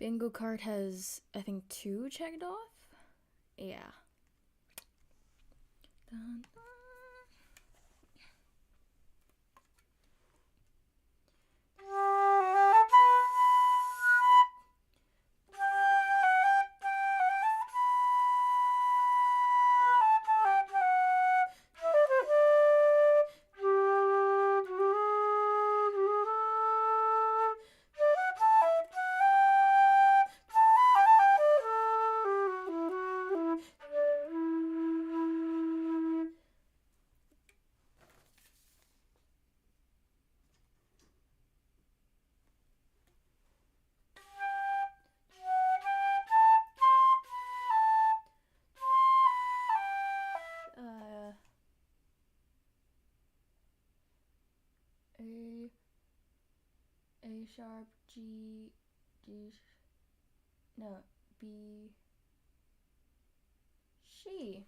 Bingo card has, I think, 2 checked off? Yeah. Dun, dun. A A sharp G no B she.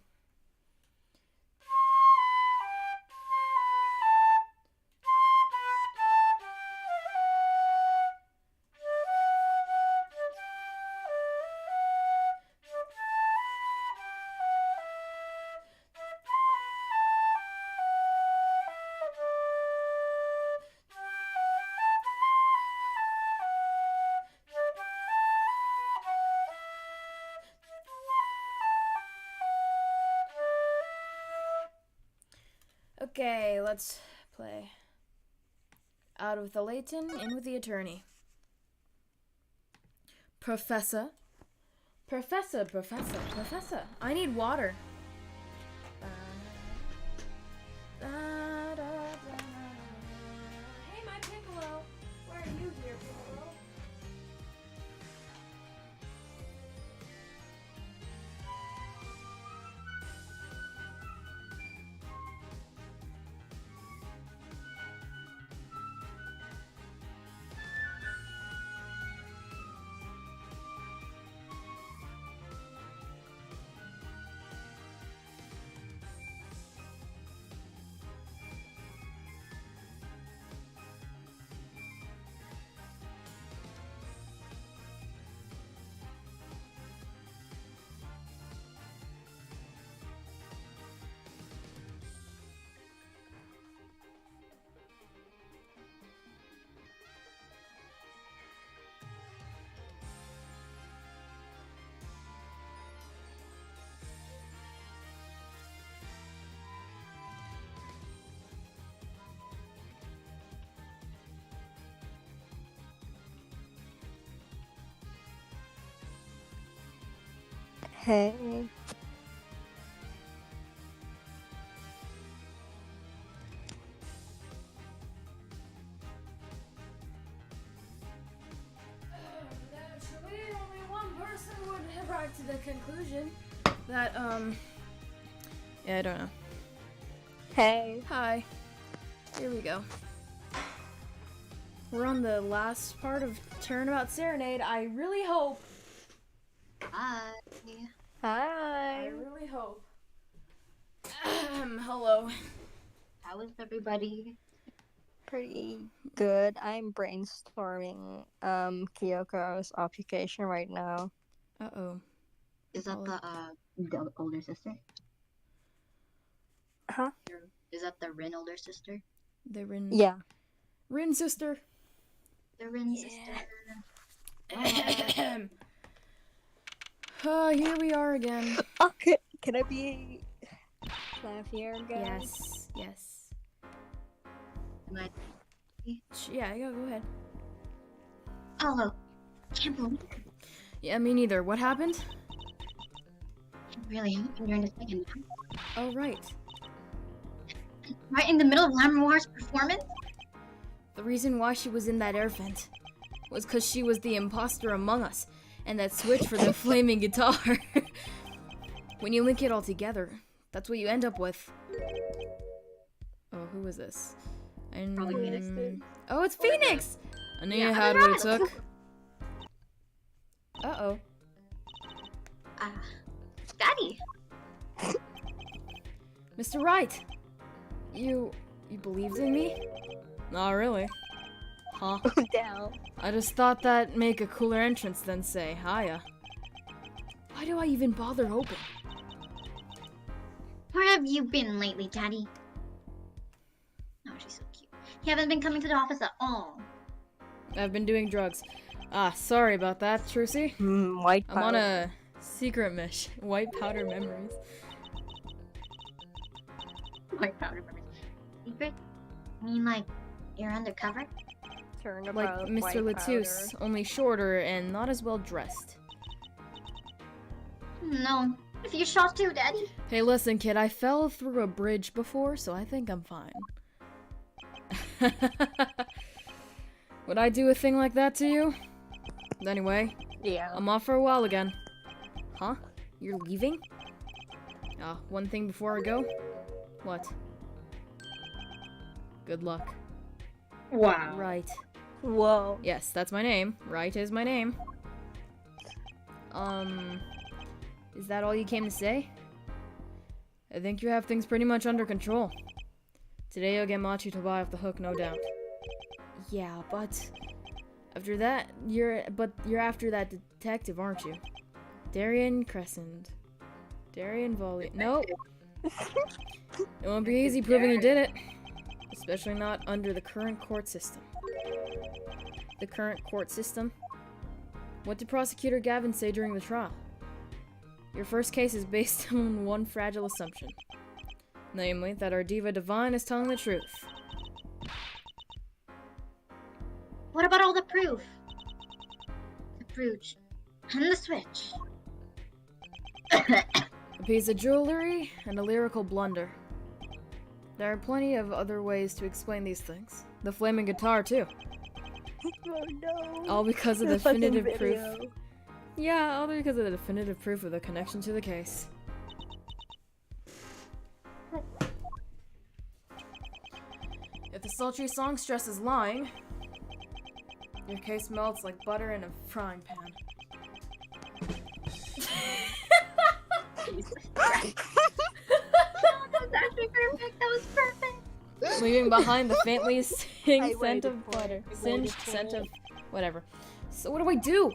Okay, let's play. Out with the Layton, in with the attorney. Professor. Professor. I need water. Hey, my Piccolo. Where are you here, Piccolo? Hey. Naturally, only one person would arrive to the conclusion that, yeah, I don't know. Hey. Hi. Here we go. We're on the last part of Turnabout Serenade. I really hope. Hi. I Hi. really hope. Hello. How is everybody? Pretty good. I'm brainstorming Kyoko's application right now. Uh-oh. Is that the older sister? Huh? Is that the Rin older sister? The Rin. Yeah. Rin sister. The Rin Yeah. sister. Here we are again. Oh, can I be clavier again? Yes. Am I? Yeah, go ahead. Oh, can't believe it. Yeah, me neither. What happened? Really happened during the second half. Oh, right. Right in the middle of Lamroir's performance? The reason why she was in that air vent was because she was the imposter among us, and that switch for the flaming guitar. When you link it all together, that's what you end up with. Oh, who is this? Probably Phoenix. Oh, it's Phoenix! I knew you Yeah, had what it took. Uh-oh. Daddy. Mr. Wright! You believed in me? Not really. Huh? Down. I just thought that'd make a cooler entrance than say, hiya. Why do I even bother hoping? Where have you been lately, Daddy? Oh, she's so cute. You haven't been coming to the office at all. I've been doing drugs. Ah, sorry about that, Trucy. White I'm on a secret mission. White powder memories. White powder memories. Secret? I mean, like, you're undercover? Like Mr. Latouche, only shorter and not as well dressed. No. If you shot too, Daddy. Hey, listen, kid, I fell through a bridge before, so I think I'm fine. Would I do a thing like that to you? Anyway, Yeah. I'm off for a while again. Huh? You're leaving? Ah, one thing before I go? What? Good luck. Wow. Right. Whoa. Yes, that's my name. Right is my name. Is that all you came to say? I think you have things pretty much under control. Today you'll get Machi Tobai off the hook, no doubt. Yeah, but after that, you're after that detective, aren't you? Darian Crescent. Darian Volley. Nope. It won't be easy proving you did it. Especially not under the current court system. The current court system? What did Prosecutor Gavin say during the trial? Your first case is based on one fragile assumption. Namely, that our Diva Divine is telling the truth. What about all the proof? The brooch. And the switch. A piece of jewelry and a lyrical blunder. There are plenty of other ways to explain these things. The flaming guitar, too. Oh no. All because of the fucking definitive proof. video. Yeah, all because of the definitive proof of the connection to the case. If the sultry songstress is lying, your case melts like butter in a frying pan. Jesus Christ. That was actually perfect. That was perfect. Leaving behind the faintly I singing scent waited of for butter. it. I Singed waited for scent it. of whatever. So what do I do?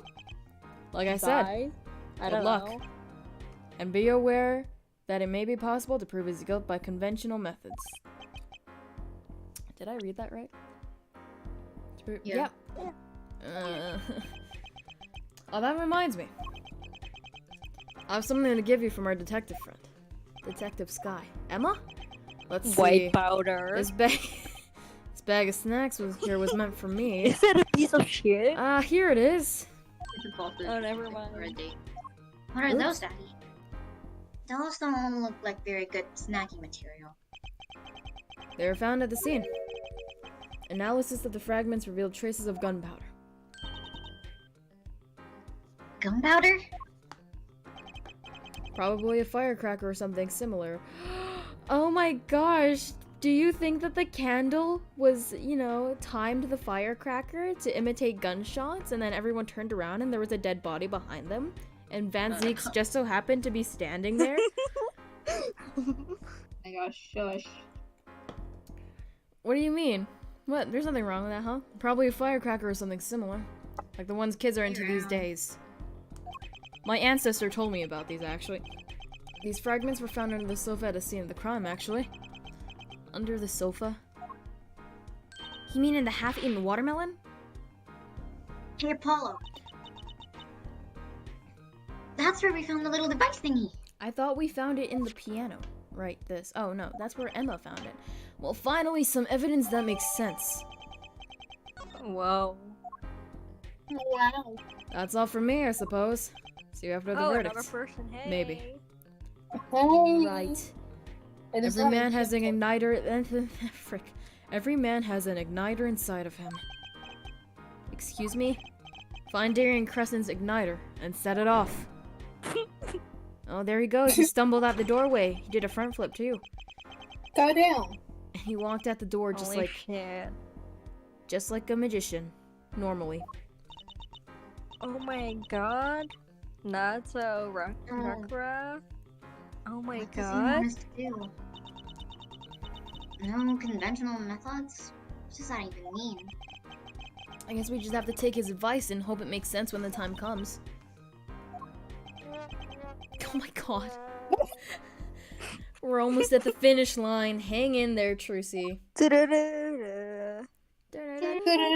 Like I said, Die? I good don't luck. know. And be aware that it may be possible to prove his guilt by conventional methods. Did I read that right? Yeah. Yep. Oh, that reminds me. I have something to give you from our detective friend. Detective Sky. Emma? Let's see. White powder. This bag this bag of snacks was meant for me. Is that a piece of shit? Here it is. It's a false Oh, never or a mind. date. What are Oops. those, Daddy? Those don't look like very good snacky material. They were found at the scene. Analysis of the fragments revealed traces of gunpowder. Gunpowder? Probably a firecracker or something similar. Oh my gosh! Do you think that the candle was, you know, timed the firecracker to imitate gunshots and then everyone turned around and there was a dead body behind them? And Van Zeeks just so happened to be standing there? My gosh, shush. What do you mean? What? There's nothing wrong with that, huh? Probably a firecracker or something similar. Like the ones kids are into these days. My ancestor told me about these, actually. These fragments were found under the sofa at the scene of the crime, actually. Under the sofa? You mean in the half-eaten watermelon? Here, Paulo. That's where we found the little device thingy. I thought we found it in the piano. Right, this. Oh, no, that's where Emma found it. Well, finally, some evidence that makes sense. Whoa. Wow. That's all for me, I suppose. See you after the Oh, verdict. another person. Hey. Maybe. Hey. Right. It is Every man not- has an igniter. Frick. Every man has an igniter inside of him. Excuse me? Find Darian Crescent's igniter and set it off. Oh, there he goes. He stumbled out the doorway. He did a front flip too. Go down. He walked out the door just Holy like shit. a magician, normally. Oh my god. Natsu Rakra. Oh my What does he god. want us to do? No conventional methods? What does that even mean? I guess we just have to take his advice and hope it makes sense when the time comes. Oh my god. We're almost at the finish line. Hang in there, Trucy.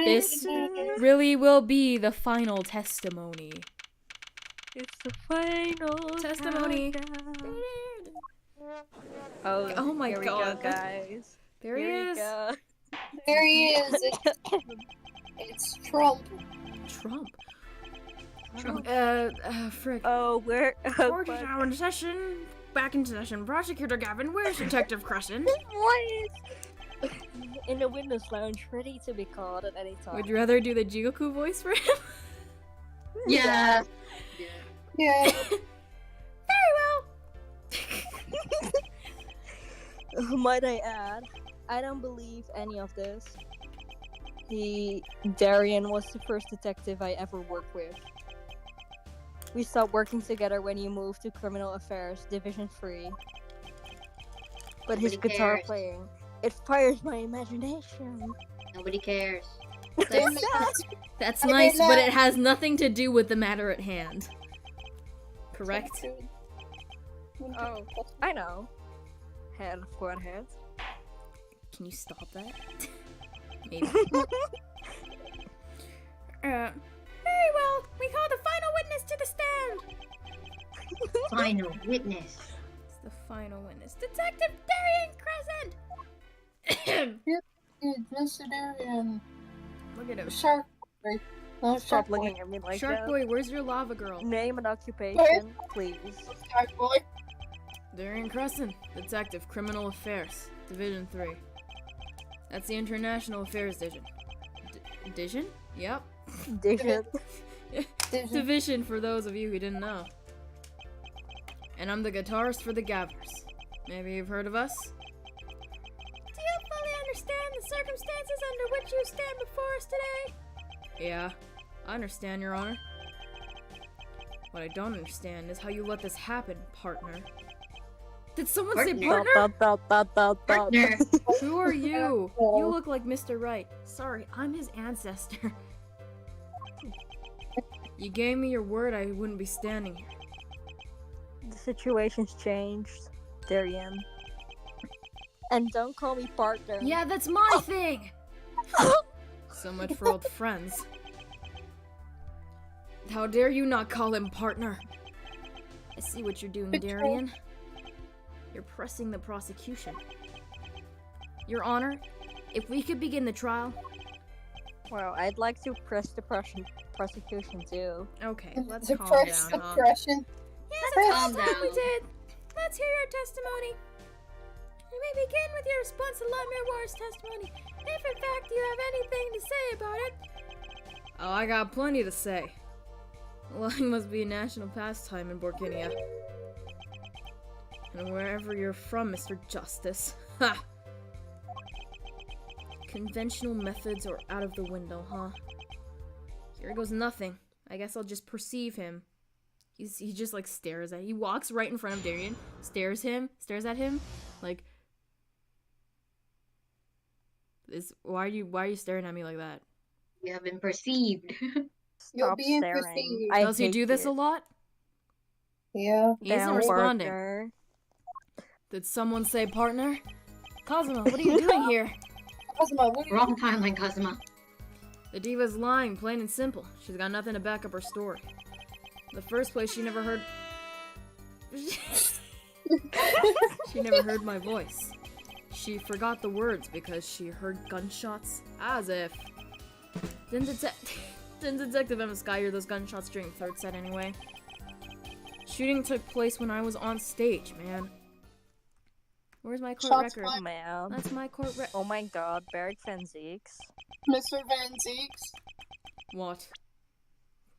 This really will be the final testimony. It's the final Testimony. countdown. Oh my here we god. go, guys. There he Here we is. go. There he is. It's Trump. Trump. Trump. Frick. Oh, where? Court is now in session. Back in session. Prosecutor Gavin, where's Detective Crescent? What? In the witness lounge, ready to be called at any time. Would you rather do the Jigoku voice for him? Yeah. Yeah. Very well. Might I add, I don't believe any of this. Darian was the first detective I ever worked with. We stopped working together when you moved to Criminal Affairs Division 3. But his Nobody guitar cares. playing, it fires my imagination. Nobody cares. Damn it. That's I did nice, but not- it has nothing to do with the matter at hand. Correct? Oh, I know. Head for head. Can you stop that? Maybe. Very well. We call the final witness to the stand. Final witness. It's the final witness. Detective Darian Crescent! Mr. Darian. Look at him. Shark Boy. No, Stop Shark Boy. looking at me like Shark that. Boy, where's your lava girl? Name and occupation, please. Shark Boy. Darian Crescent, Detective, Criminal Affairs, Division 3. That's the International Affairs Division. Division? Yep. Division. Division for those of you who didn't know. And I'm the guitarist for the Gavers. Maybe you've heard of us? Do you fully understand the circumstances under which you stand before us today? Yeah, I understand, Your Honor. What I don't understand is how you let this happen, partner. Did someone say Partner. partner? Partner. Who are you? You look like Mr. Right. Sorry, I'm his ancestor. You gave me your word I wouldn't be standing here. The situation's changed, Darian. And don't call me partner. Yeah, that's my thing! So much for old friends. How dare you not call him partner? I see what you're doing, Darian. You're pressing the prosecution. Your Honor, if we could begin the trial. Well, I'd like to press the prosecution too. Okay, let's The calm first down, huh? impression. Yes, Calm that's all down. we did. Let's hear your testimony. You may begin with your response to Lemire War's testimony, if in fact you have anything to say about it. Oh, I got plenty to say. Lying must be a national pastime in Borkinia. And wherever you're from, Mr. Justice. Ha! Conventional methods are out of the window, huh? Here goes nothing. I guess I'll just perceive him. He just like stares at. He walks right in front of Darian, stares at him, like. Why are you staring at me like that? You have been perceived. You're Stop being staring. perceived. I Does he hate do this it. a lot? Yeah. He isn't Down, responding. partner. Did someone say partner? Cosmo, what are you doing here? Cosmo, what are you Wrong timeline, Kazuma. The diva's lying, plain and simple. She's got nothing to back up her story. In the first place, she never heard. She never heard my voice. She forgot the words because she heard gunshots. As if. Didn't Detective Emma Sky hear those gunshots during the third set anyway? Shooting took place when I was on stage, man. Where's my court Shots record? fired. Man. That's my court record. Oh my god, Barrick Van Zeeks. Mr. Van Zeeks? What?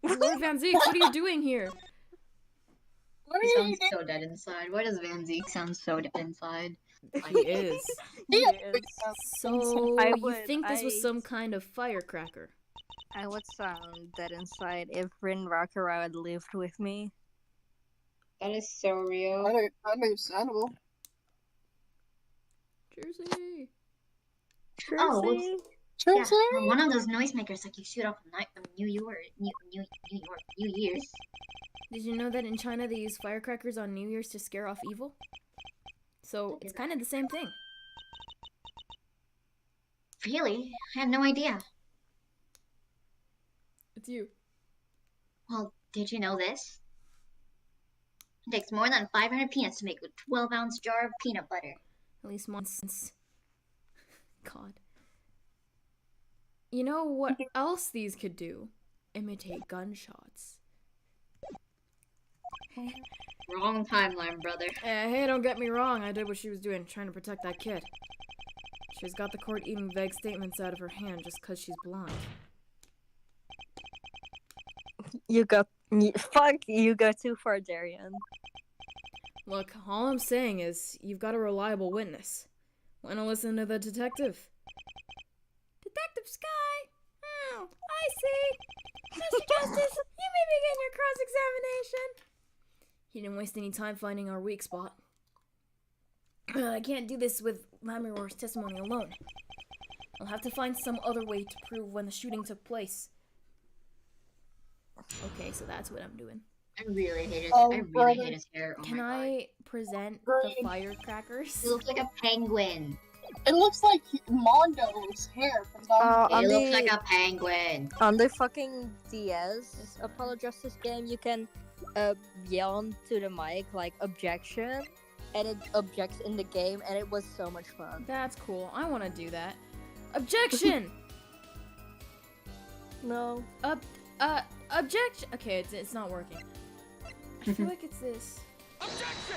Lord Van Zeek, what are you doing here? What He are you sounds doing? so dead inside. Why does Van Zeke sound so dead inside? He is. Yeah, Yes. So, I you would- think this was I- some kind of firecracker? I would sound dead inside if Rin Rakura had lived with me. That is so real. Understandable. Jersey! Oh, Jersey. Yeah, Seriously? or one of those noisemakers like you shoot off night from New York, New Year's. Did you know that in China they use firecrackers on New Year's to scare off evil? So it's kind of the same thing. Really? I had no idea. It's you. Well, did you know this? It takes more than 500 peanuts to make a 12-ounce jar of peanut butter. At least once. God. You know what else these could do? Imitate gunshots. Wrong timeline, brother. Hey, don't get me wrong. I did what she was doing, trying to protect that kid. She's got the court eating vague statements out of her hand just because she's blind. Fuck, you go too far, Darian. Look, all I'm saying is, you've got a reliable witness. Wanna listen to the detective? Detective Sky! Oh, I see! Mr. Justice, you may begin your cross-examination! He didn't waste any time finding our weak spot. I can't do this with Lamiror's testimony alone. I'll have to find some other way to prove when the shooting took place. Okay, so that's what I'm doing. I really hate his. Oh, I really brother. hate his hair. Oh Can my god. I present the Green. firecrackers? He looks like a penguin. It looks like Mondo's hair from Don. On He looks the- like a penguin. On the fucking DS Apollo Justice game, you can yell into the mic like objection, and it objects in the game, and it was so much fun. That's cool. I want to do that. Objection! No. Objection! Okay, it's not working. I feel like it's this. Objection!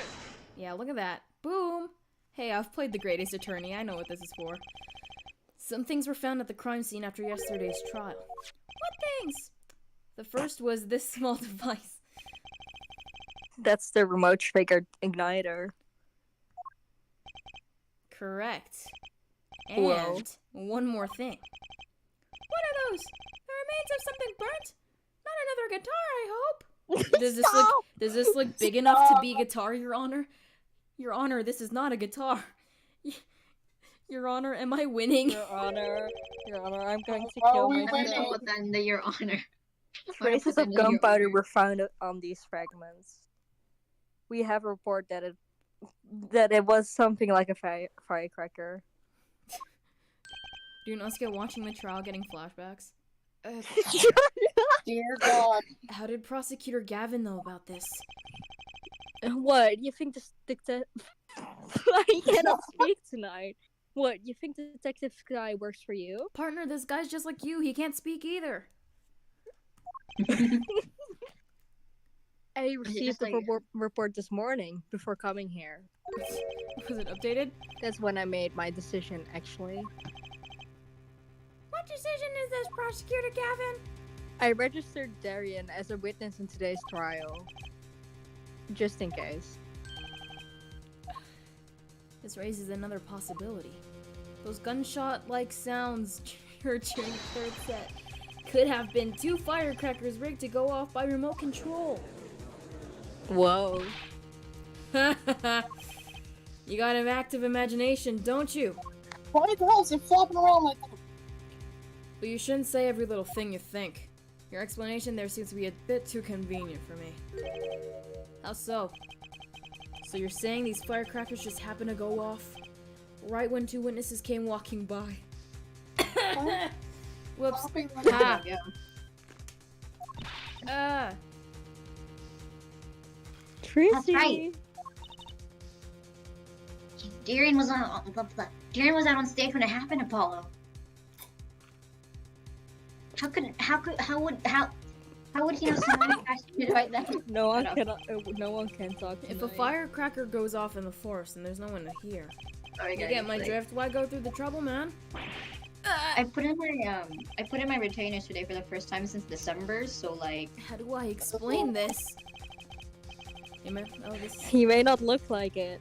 Yeah, look at that. Boom! Hey, I've played the greatest attorney. I know what this is for. Some things were found at the crime scene after yesterday's trial. What things? The first was this small device. That's the remote trigger igniter. Correct. Whoa. And one more thing. What are those? The remains of something burnt? Not another guitar, I hope. Does this look big enough to be guitar, Your Honor? Your Honor, this is not a guitar. Your Honor, am I winning? Your Honor, I'm going to Oh, kill we I'm myself. gonna put that into your honor. Traces of gunpowder were found on these fragments. We have a report that it was something like a firecracker. Do Nasuke watching the trial getting flashbacks? Dear God. How did Prosecutor Gavin know about this? What? You think I cannot speak tonight. What? You think Detective Sky works for you? Partner, this guy's just like you. He can't speak either. I received just the like- report this morning before coming here. Was it updated? That's when I made my decision, actually. What decision is this, Prosecutor Gavin? I registered Darian as a witness in today's trial. Just in case. This raises another possibility. Those gunshot-like sounds heard during the third set could have been 2 firecrackers rigged to go off by remote control. Whoa. You got an active imagination, don't you? Why the hell is it flopping around like that? But you shouldn't say every little thing you think. Your explanation there seems to be a bit too convenient for me. How so? So you're saying these firecrackers just happened to go off right when 2 witnesses came walking by? Whoops. Flopping like Ah. that. Tracy. right. Darian was out on stage when it happened, Apollo. How would he know someone crashed it right then? No one Shut up. cannot. No one can talk. If a tonight. firecracker goes off in the forest and there's no one to hear, Sorry, you guys, get my like, drift? Why go through the trouble, man? I put in my retainers today for the first time since December, so like How do I explain this? Hey man, oh this. He may not look like it.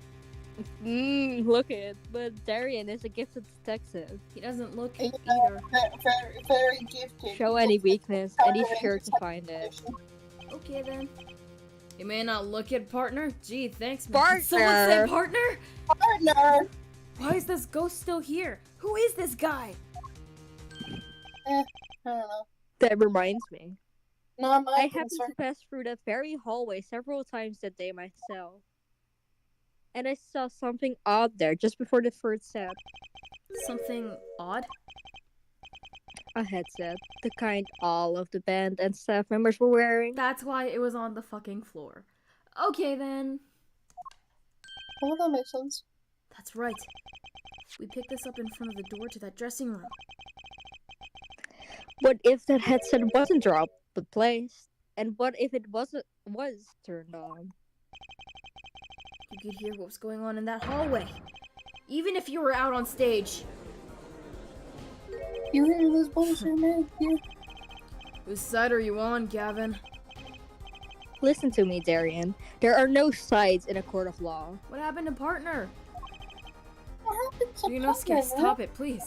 Look it. But Darian is a gifted detective. He doesn't look Yeah, either. very, very gifted. Show any weakness, and he's sure to find it. Okay then. You may not look it, partner. Gee, thanks, man. Partner. Someone said partner? Partner! Why is this ghost still here? Who is this guy? I don't know. That reminds me. Not my I happened concern. to pass through that very hallway several times that day myself. And I saw something odd there just before the third set. Something odd? A headset. The kind all of the band and staff members were wearing. That's why it was on the fucking floor. Okay then. Oh, that makes sense. That's right. We picked this up in front of the door to that dressing room. What if that headset wasn't dropped but placed? And what if it was turned on? You could hear what was going on in that hallway. Even if you were out on stage. You hear this bullshit, man? Yeah. Whose side are you on, Gavin? Listen to me, Darian. There are no sides in a court of law. What happened to partner? What happened to You know, Skip, Pumpkin, man? stop it, please.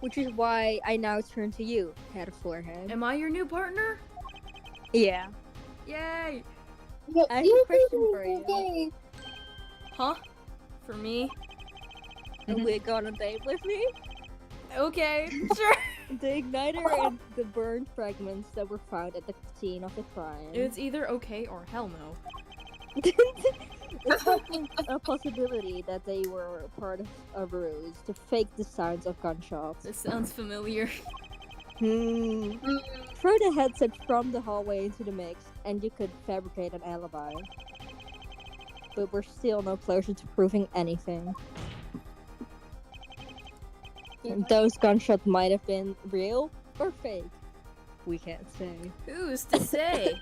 Which is why I now turn to you, head of forehead. Am I your new partner? Yeah. Yay! Yeah, I have a question for you. Yay. Huh? For me? And we go on a date with me? Okay, sure. The igniter and the burned fragments that were found at the scene of the crime. It's either okay or hell no. It's a possibility that they were part of a ruse to fake the sounds of gunshots. This sounds familiar. Hmm. Throw the headset from the hallway into the mix, and you could fabricate an alibi. But we're still no closer to proving anything. Those gunshots might have been real or fake. We can't say. Who's to say?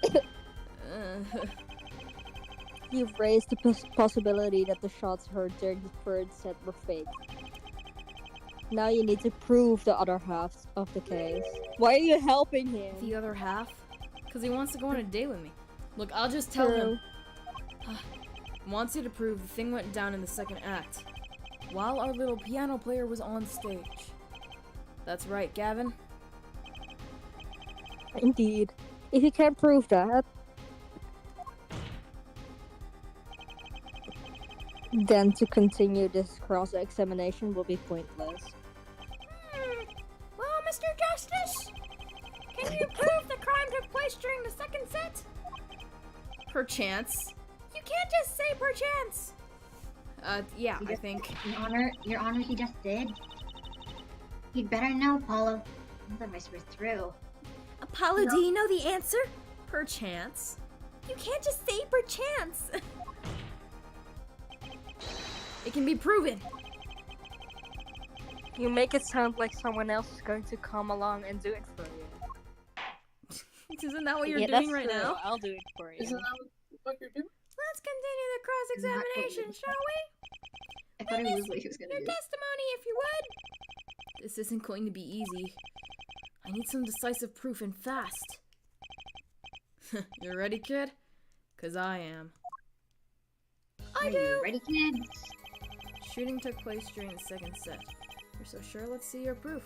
You've raised the possibility that the shots heard during the third set were fake. Now you need to prove the other half of the case. Why are you helping him? The other half? Because he wants to go on a date with me. Look, I'll just tell him. Wants you to prove the thing went down in the second act, while our little piano player was on stage. That's right, Gavin. Indeed. If you can't prove that, then to continue this cross-examination will be pointless. Well, Mr. Justice, can you prove the crime took place during the second set? Perchance. You can't just say perchance. Yeah, I think. Your Honor, he just did. You'd better know, Paulo. Otherwise we're through. Apollo, do you know the answer? Perchance. You can't just say perchance. It can be proven. You make it sound like someone else is going to come along and do it for you. Isn't that what you're Yeah, doing that's right true. now? I'll do it for you. Isn't that what you're doing? Let's continue the cross-examination, shall we? I thought it was what he was gonna Your do. testimony, if you would. This isn't going to be easy. I need some decisive proof and fast. You ready, kid? 'Cause I am. Are you ready, kids? Shooting took place during the second set. You're so sure? Let's see your proof.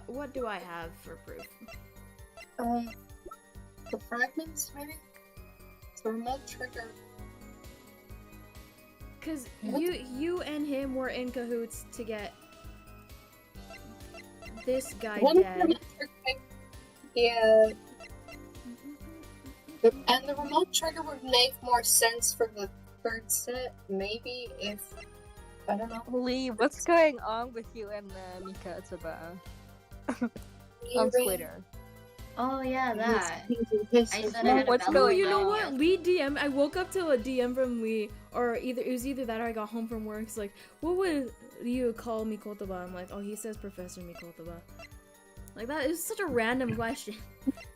What do I have for proof? The fragments, maybe? It's a remote trigger. Cause you and him were in cahoots to get this guy One of dead. them, yeah. And the remote trigger would make more sense for the third set, maybe if I don't know. Lee, what's going on with you and Mika Atsuba on Twitter? Oh yeah, that. I said I Well, had a what's bell going You know on? what? Lee DM. I woke up to a DM from Lee, or it was either that or I got home from work. It's like, what would you call Mikotoba? I'm like, oh, he says Professor Mikotoba. Like that is such a random question.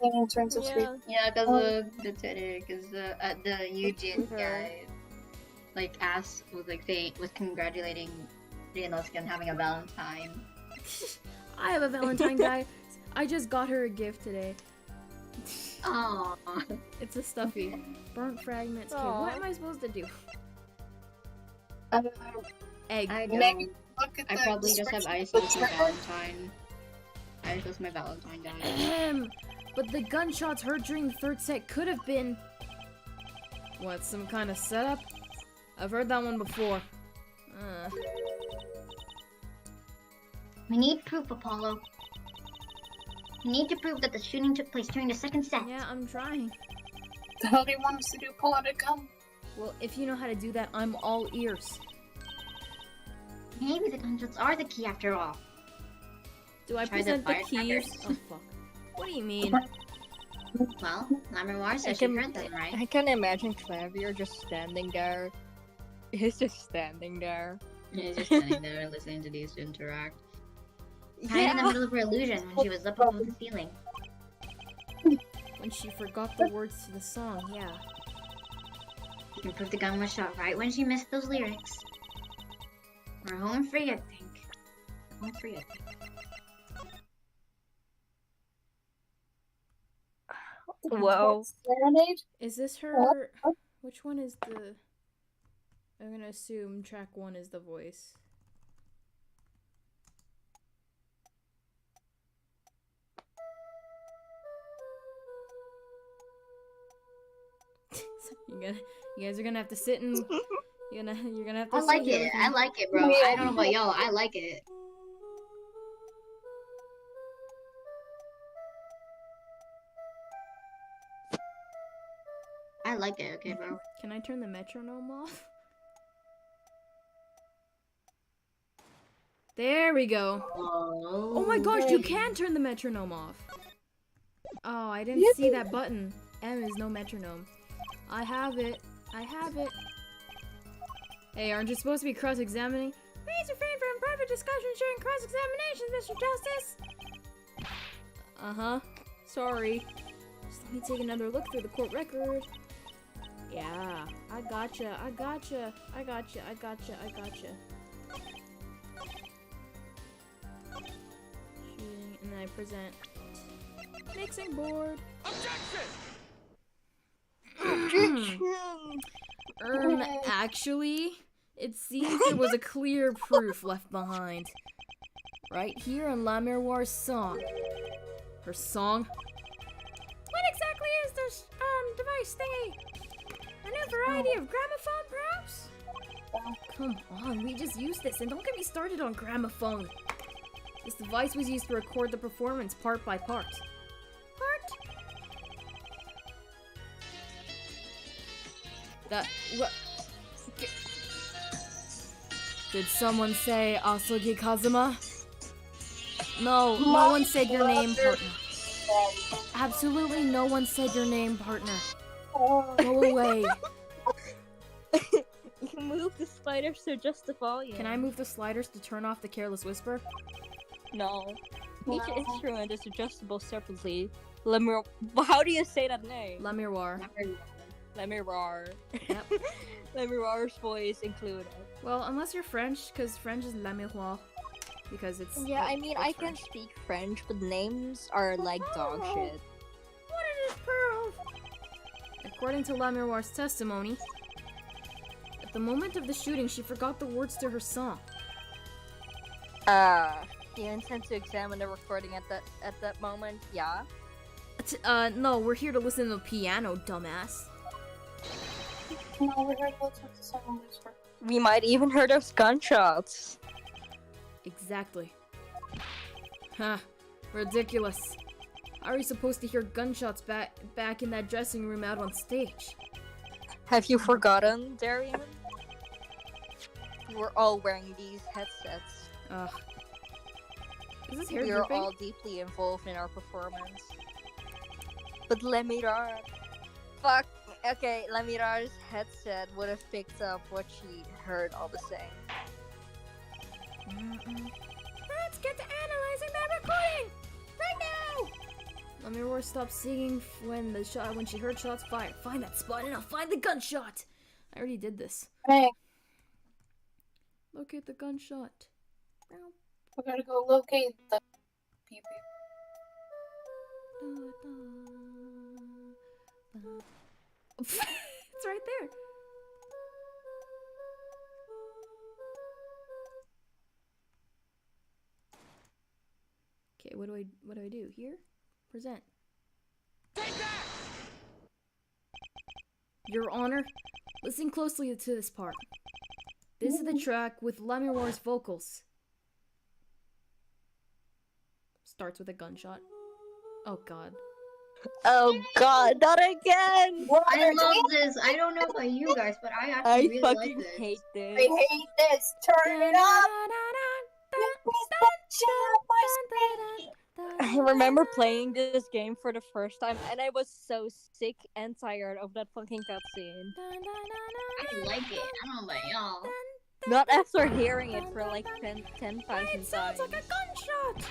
In terms of sweet. Yeah, because of the Twitter, because the Eugene Twitter. guy, like, was congratulating Ryunosuke on having a Valentine. I have a Valentine guy. I just got her a gift today. Aww. It's a stuffy. Burnt fragments. Okay, Aw. what am I supposed to do? Egg. I Maybe don't. look at I the probably just have description. ice as my Valentine. Ice as my Valentine guy. Ahem. But the gunshots heard during the third set could have been... What, some kind of setup? I've heard that one before. We need proof, Apollo. We need to prove that the shooting took place during the second set. Yeah, I'm trying. The hell do you want us to do? Pull out a gun? Well, if you know how to do that, I'm all ears. Maybe the gunshots are the key after all. Do I Try the present the firecrackers. keys? Oh, fuck. What do you mean? Well, Lammermoir says she heard them, right? I can imagine Clavier just standing there. He's just standing there. She's just standing there listening to these interact. Hiding in the middle of her illusion when she was up above the ceiling. When she forgot the words to the song, yeah. You can prove the gun was shot right when she missed those lyrics. We're home free, I think. Home free, I think. Whoa. Serenade? Is this her? Which one is the... I'm gonna assume track 1 is the voice. You guys are gonna have to sit and you're gonna have to. I like sit here it. with I me. like it, bro. I don't know about y'all. I like it. I like it. Okay, bro. Can I turn the metronome off? There we go. Oh my gosh, you can turn the metronome off. Oh, I didn't see that button. M is no metronome. I have it. I have it. Hey, aren't you supposed to be cross-examining? Please refrain from private discussion during cross-examinations, Mr. Justice. Uh-huh. Sorry. Just let me take another look through the court record. Yeah, I gotcha. I gotcha. I gotcha. I gotcha. I gotcha. Shooting, and then I present mixing board. Actually, it seems there was a clear proof left behind. Right here in La Miroir's song. Her song? What exactly is this, device thingy? A new variety of gramophone, perhaps? Come on, we just used this, and don't get me started on gramophone. This device was used to record the performance part by part. What? Did someone say Asogi Kazuma? No, no one said your name, partner. Absolutely no one said your name, partner. Go away. You can move the sliders to adjust the volume. Can I move the sliders to turn off the careless whisper? No. Each instrument is adjustable separately. How do you say that name? La Miroir. Lemiroir. Yep. Lemiroir's voice included. Well, unless you're French, because French is La Miroir. Because it's... Yeah, I mean, it's I can French. speak French, but names are like dog shit. What did it prove? According to La Miroir's testimony, at the moment of the shooting, she forgot the words to her song. You intend to examine the recording at that moment? Yeah. No, we're here to listen to the piano, dumbass. No, we're gonna go to the song whisper. We might even hear those gunshots. Exactly. Huh. Ridiculous. How are you supposed to hear gunshots back in that dressing room out on stage? Have you forgotten, Darian? We're all wearing these headsets. Ugh. Is this hair We're dripping? all deeply involved in our performance. But Lemirar... Fuck! Okay, Lemirar's headset would have picked up what she heard all the same. Let's get to analyzing that recording! Right now! Let me roar stop singing when she heard shots fired. Find that spot and I'll find the gunshot! I already did this. Hey, Locate the gunshot. we gotta go locate the people. It's right there. Okay, what do I do? Here? Present. Take that! Your Honor, listen closely to this part. This is the track with La Miroir's vocals. starts with a gunshot. Oh god. Oh god, not again! I love this. I don't know about you guys, but I actually I really like fucking this. hate I this. hate this. Turn it up. I remember playing this game for the first time, and I was so sick and tired of that fucking cutscene. I like it. I don't know about y'all. Not after hearing it for like 10,000 It sounds times. like a gunshot.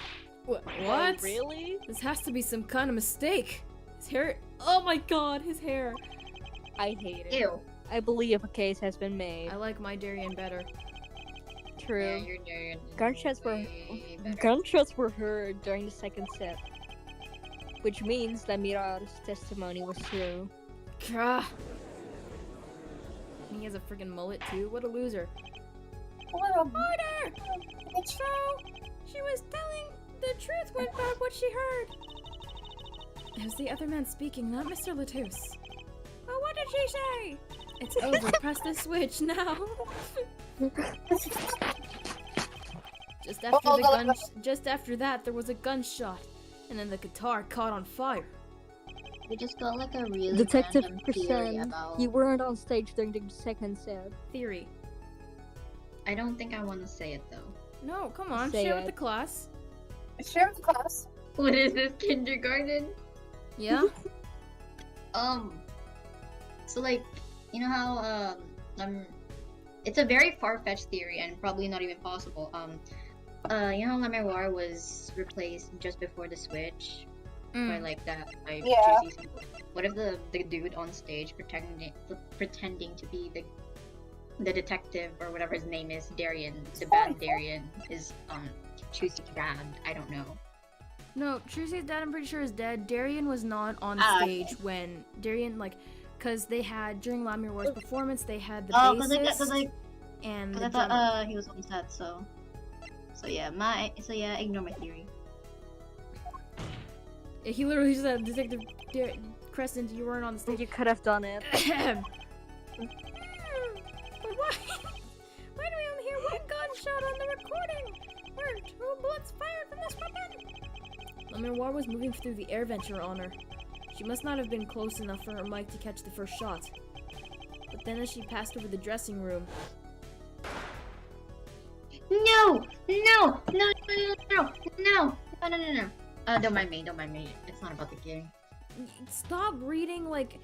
What? Oh, really? This has to be some kind of mistake. His hair. Oh my god, his hair. I hate it. Ew. I believe a case has been made. I like my Darien better. True. Yeah, you're doing Gunshots were way better. gunshots were heard during the second set, which means that Mira's testimony was true. Gah. He has a freaking mullet too. What a loser. Order! So, she was telling the truth about what she heard. It was the other man speaking, not Mr. Latus. Oh, what did she say? It's over. Press the switch now. Just after that, there was a gunshot, and then the guitar caught on fire. We just got like a really Detective random theory Percent, about. you weren't on stage during the second set. Theory. I don't think I want to say it though. No, come on, Say share with it. the class. Share with the class. What is this, kindergarten? Yeah. So like, you know how it's a very far-fetched theory and probably not even possible. You know how Lameroir was replaced just before the switch by like that like Yeah. 2 seasons. What if the dude on stage pretending to be the detective or whatever his name is, Darien, the bad Darien, is Chusi's dad? I don't know. No, Trucy's dad, I'm pretty sure, is dead. Darien was not on Okay. stage when Darien, like, because they had, during Lameroir's performance, they had the Oh, bassist and Cause the I thought drummer. he was on set, so yeah, ignore my theory. Yeah, he literally said, Detective Crescent, you weren't on the I think stage. you could have done it. But why? Why do we only hear one gunshot on the recording? Were 2 bullets fired from this weapon? Lameroir was moving through the air vent, Your Honor. She must not have been close enough for her mic to catch the first shot. But then as she passed over the dressing room... No! Don't mind me. It's not about the game. Stop reading, like,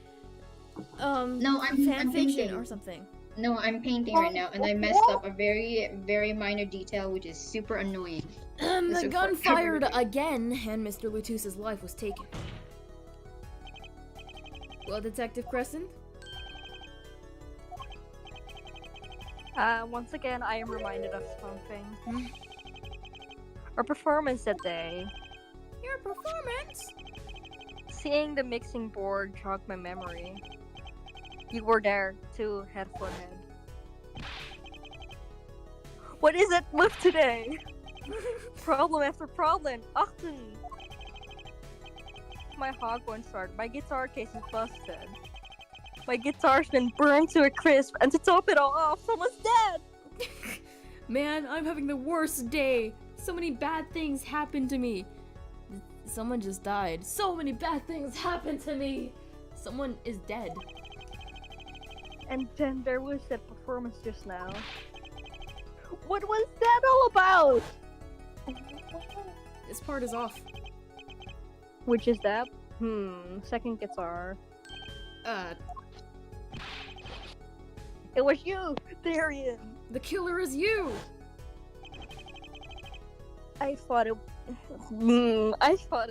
No, I'm fan fiction painting. or something. No, I'm painting right now, and I messed up a very, very minor detail, which is super annoying. The This is gun forever. fired again, and Mr. Latus's life was taken. Well, Detective Crescent? Once again, I am reminded of something. Hmm? Our performance that day. Your performance? Seeing the mixing board jogged my memory. You were there, too, headphone head. What is it with today? Problem after problem. Often. My hog won't start. My guitar case is busted. My guitar's been burned to a crisp, and to top it all off, someone's dead! Man, I'm having the worst day. So many bad things happened to me. Someone just died. So many bad things happened to me. Someone is dead. And then there was that performance just now. What was that all about? This part is off. Which is that? Second guitar. It was you, Darian. The killer is you. I thought it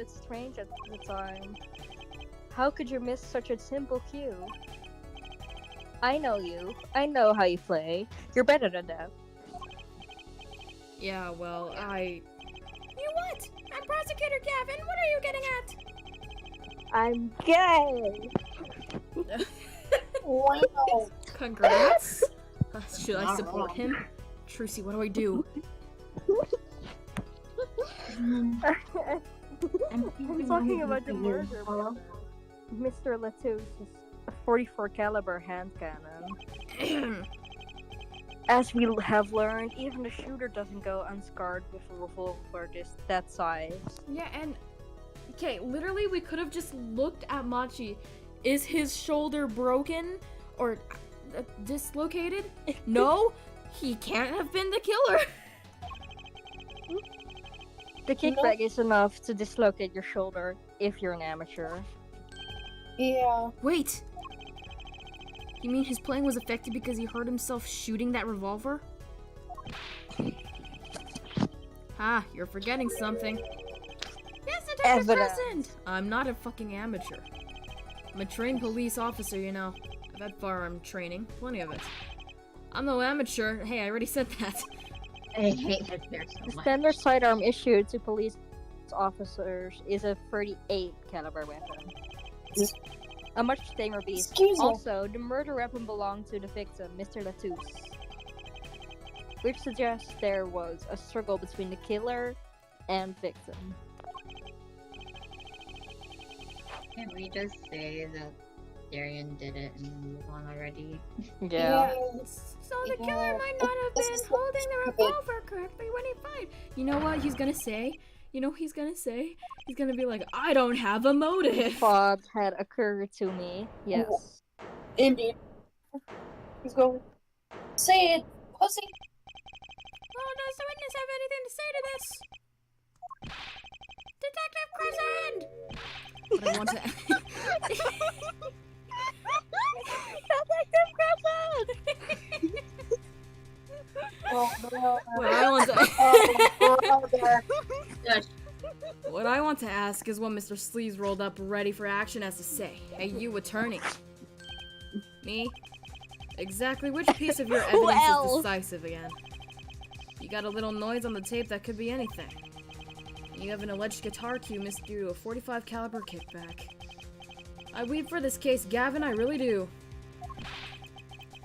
strange at the time. How could you miss such a simple cue? I know you. I know how you play. You're better than that. Yeah, well, You what? I'm Prosecutor Gavin. What are you getting at? I'm gay. Wow. Congrats. Should I support him? Trucy, what do I do? I'm talking about the murder. Mr. Latus is a 44 caliber hand cannon. As we have learned, even the shooter doesn't go unscarred with a revolver that size. Yeah, and okay, literally, we could have just looked at Machi. Is his shoulder broken or dislocated? No, he can't have been the killer. The kickback is enough to dislocate your shoulder if you're an amateur. Yeah. Wait. You mean his playing was affected because he hurt himself shooting that revolver? Ah, you're forgetting something. Yes, Detective Evidence. Crescent! I'm not a fucking amateur. I'm a trained police officer, you know. I've had firearm training, plenty of it. I'm no amateur. Hey, I already said that. I hate that bear so The much. standard sidearm issued to police officers is a 38 caliber weapon. A much tamer beast. Excuse me. Also, the murder weapon belonged to the victim, Mr. Latouche, which suggests there was a struggle between the killer and victim. Can't we just say that Darian did it and move on already? Yeah. So the Yeah. killer might not have This been is holding the stupid. revolver correctly when he fired. You know what he's gonna say? You know what he's gonna say? He's gonna be like, I don't have a motive. Thought had occurred to me. Yes. Indeed. He's going. Say it, pussy. Oh, does the witness have anything to say to this? Detective Crescent! What I want to Oh, no. what I want to Oh, brother. what I want to ask is what Mr. Sleeves rolled up ready for action has to say. Hey, you attorney. Me? Exactly which piece of your evidence is Well. decisive again? You got a little noise on the tape that could be anything. You have an alleged guitar cue missed due to a 45 caliber kickback. I weep for this case, Gavin, I really do.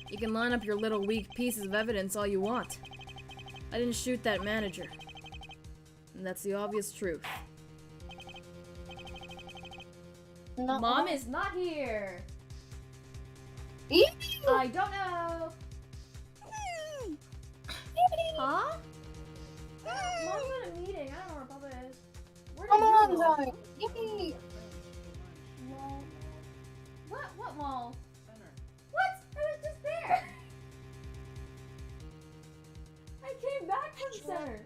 You can line up your little weak pieces of evidence all you want. I didn't shoot that manager. And that's the obvious truth. No. Mom is not here! Ew. I don't know! Huh? Mom's at a meeting. I don't know where Papa is. Where did Come on, you go? Zai. Yippee. Mall. What mall? What? I was just there. I came back from center.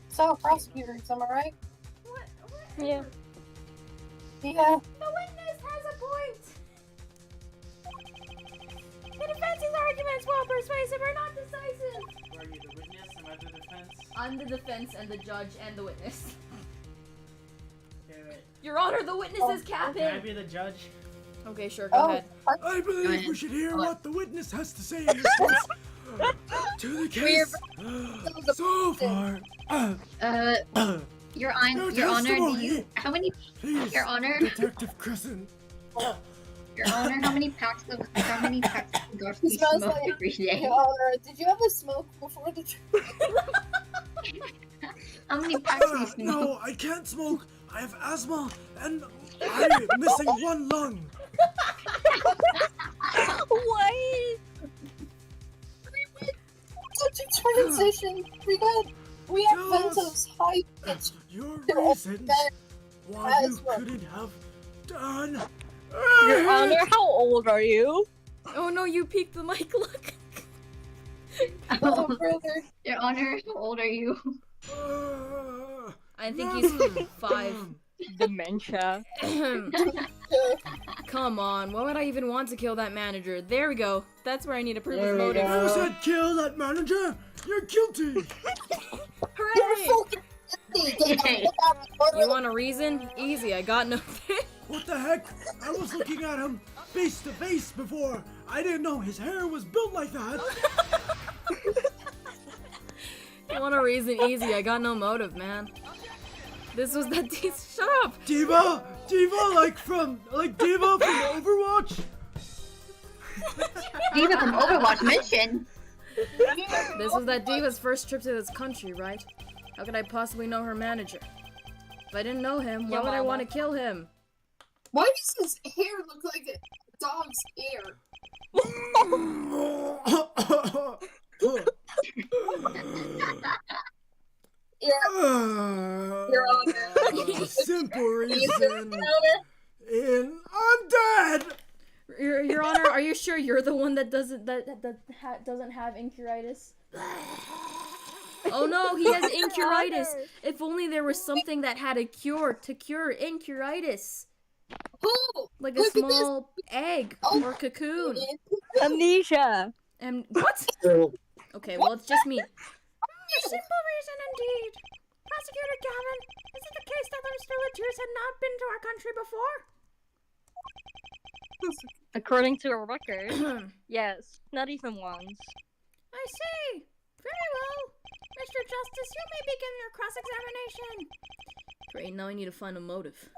So, prosecutors, am I right? What? Yeah. Yeah. The witness has a point. The defense's arguments, while persuasive, are not decisive. Are you the witness? Am I the defense? I'm the defense and the judge and the witness. Okay, wait. Your Honor, the witness is Can I capping. be the judge? Okay, sure, go Oh, ahead. I believe we ahead. should hear Go what the witness has to say in response to the case. So far, Your No Honor, do testimony. you, how many, please, Your Honor, Detective Crescent. Your Honor, how many packs of cigars do you Smells smoke like- every day? Your Honor, did you ever smoke before the How many packs do you smoke? No, I can't smoke. I have asthma, and I'm missing one lung. Why? such a transition? We have Tell us. Vento's high pitch. Your Your reasons why you asthma. couldn't have done. Your Honor, how old are you? Oh no, you peeked the mic, look. Oh, brother. Your Honor, how old are you? I think he's 5. Dementia. Come on, why would I even want to kill that manager? There we go. That's where I need to prove his There we motive. go. You said kill that manager. You're guilty. You're Hooray! fucking You want a reason? Easy, I got nothing. What the heck? I was looking at him face to face before. I didn't know his hair was built like that. You want a reason? Easy, I got no motive, man. This was that shut up! Diva, like Diva from Overwatch. Diva from Overwatch mentioned. This was that diva's first trip to this country, right? How could I possibly know her manager? If I didn't know him, why Your would I mama. want to kill him? Why does his hair look like a dog's ear? Your Honor. Simple reason. I'm dead. Your Honor, are you sure you're the one that doesn't doesn't have incuritis? Oh no, he has incuritis. If only there was something that had a cure to cure incuritis, Who? like a Look at this. small egg Oh. or cocoon. Amnesia. And what? Okay, well it's just me. A simple reason indeed. Prosecutor Gavin, is it the case that Mr. Latus had not been to our country before? According to a record, yes, not even once. I see. Very well. Mr. Justice, you may begin your cross-examination. Great, now I need to find a motive.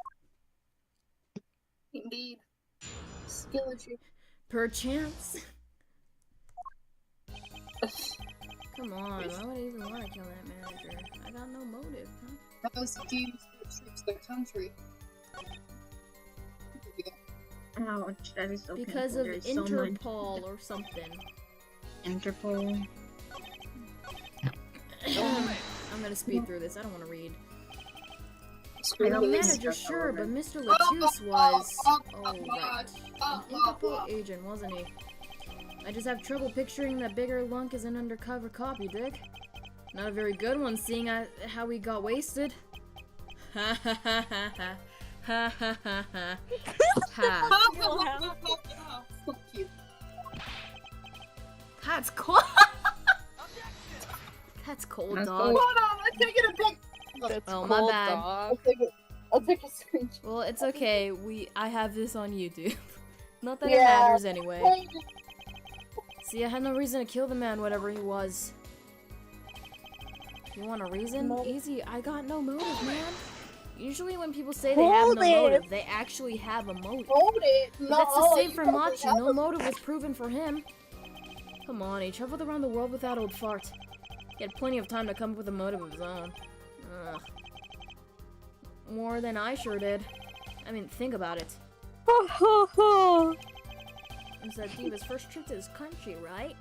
Indeed. Skill issue. Perchance. Come on, why would I even want to kill that manager? I got no motive, huh? That was the team to the country. Ouch, that is so Because painful. of There is so much- Interpol or something. Interpol. I'm gonna speed through this, I don't want to read. Screw The this. manager, sure, but Mr. Latus was... Oh, right. God. An Interpol agent, wasn't he? I just have trouble picturing that Bigger Lunk as an undercover copy, Dick. Not a very good one, seeing how he got wasted. Ha ha ha ha ha. Ha ha ha ha. Ha. Fuck you. That's cold. That's cold, That's dog. cold. Hold on, I'm taking a pic. That's Oh, my cold, bad. dog. I'll take a screenshot. Well, it's okay. I have this on YouTube. Not that it Yeah. matters anyway. See, I had no reason to kill the man, whatever he was. You want a reason? Motive. Easy. I got no motive, man. Usually when people say they have no motive, they actually have a motive. Hold it. But No, that's the same you for probably Machi. have No a- motive was proven for him. Come on, he traveled around the world without old fart. He had plenty of time to come up with a motive of his own. Ugh. More than I sure did. I mean, think about it. Ho ho ho. It was that Diva's first trip to this country, right?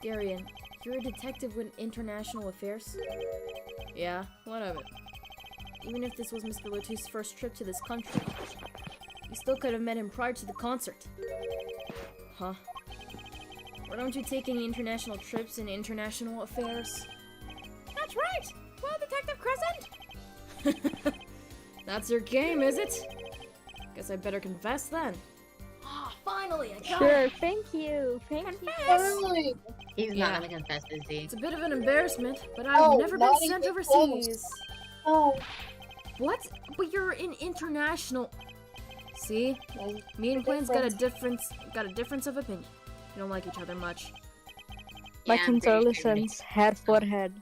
Darian, you're a detective with international affairs? Yeah, what of it? Even if this was Mr. Latus's first trip to this country, you still could have met him prior to the concert. Huh? Why don't you take any international trips in international affairs? That's right! Well, Detective Crescent! That's your game, is it? Guess I better confess then. Ah, finally, I got Sure, it! thank you. Thank you. Finally. He's Yeah. not gonna confess, is he? It's a bit of an embarrassment, but I've Oh, never been not sent even overseas. Oh. What? But you're in international. See? Me and Plains got a difference of opinion. We don't like each other much. My Yeah, I'm pretty sure condolences, head for head.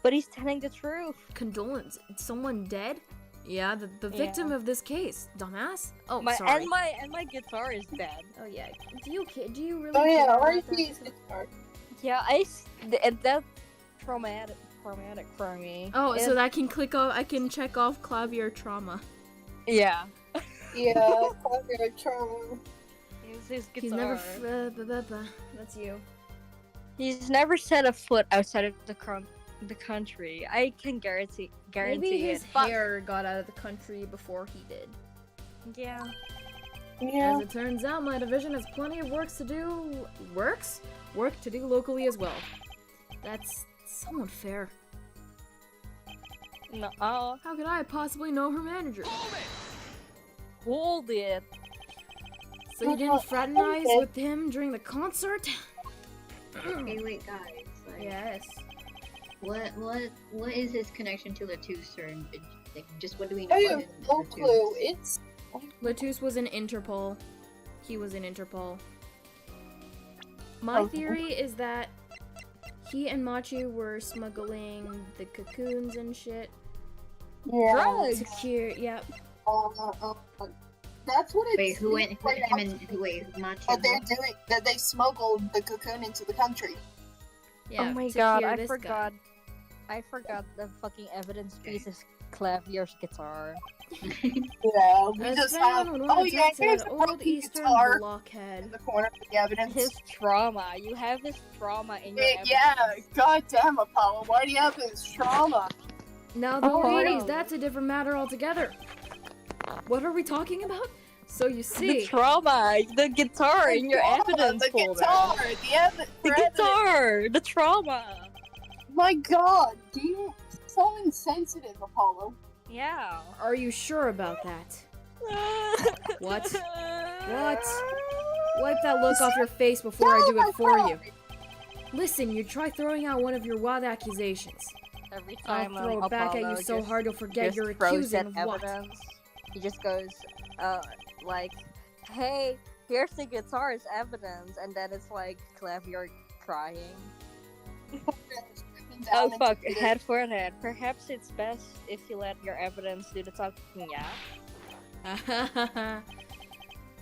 But he's telling the truth. Condolence. Someone dead? Yeah, the victim Yeah. of this case, dumbass. Oh, My sorry. and my guitar is dead. Oh yeah. Do you really? Oh yeah, care about RIP's that? guitar. Yeah, that's traumatic for me. Oh, so It- that can click off. I can check off clavier trauma. yeah. Yeah, copyright trauma. It's his guitar. He's never. That's you. He's never set a foot outside of the country. I can guarantee Maybe his it. But- hair got out of the country before he did. Yeah. Yeah. As it turns out, my division has plenty of work to do locally as well. That's so unfair. No. How could I possibly know her manager? Hold it. So you didn't fraternize with him during the concert? Hey, wait, guys. Like, Yes. what is his connection to Latus, or like, just what do we know I about have him? no Latus? clue. It's Latus was in Interpol. He was in Interpol. My Oh. theory is that he and Machi were smuggling the cocoons and shit. Drugs. To cure, yep. That's what it's. Wait, who went? Who, like, him and wait, Machi. that they're doing that they smuggled the cocoon into the country. Yeah, Oh my to god, cure I this forgot. guy. I forgot the fucking evidence piece is Clavier's guitar. Yeah, we just have. found when Oh one yeah, attacks here's an a old broken Eastern guitar in blockhead. the corner of the evidence. His trauma. You have this trauma in your evidence. Yeah, goddamn, Apollo, why do you have this trauma? Now the Oh, I ladies, know. that's a different matter altogether. What are we talking about? So you The see, trauma, the guitar in your evidence the folder. guitar, The guitar, the trauma. My god, you so insensitive, Apollo. Yeah. are you sure about that? What? What? Wipe that look off your face before I do it for you. Listen, you try throwing out one of your wild accusations. Every I'll time throw it back at you Apollo so just- hard you'll forget just you're throws accusing that of what? evidence, he just goes, like, hey, here's the guitar as evidence, and then it's like Clavier crying. Oh fuck, head for head. Perhaps it's best if you let your evidence do the talking, yeah?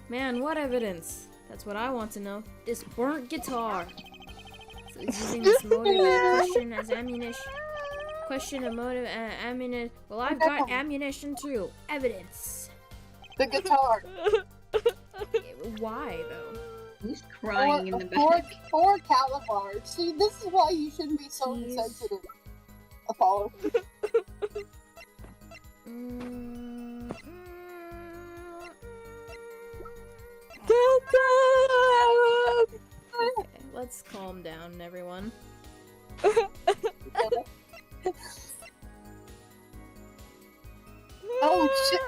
Man, what evidence? That's what I want to know. This burnt guitar. So he's using this motive question as ammunition. Question of motive ammunition. Well, I've got ammunition too. Evidence. The guitar. Why though? Who's crying in the for, back? for Calabar. See, this is why you shouldn't be so He's- insensitive, Apollo. Okay, let's calm down, everyone. Oh shit!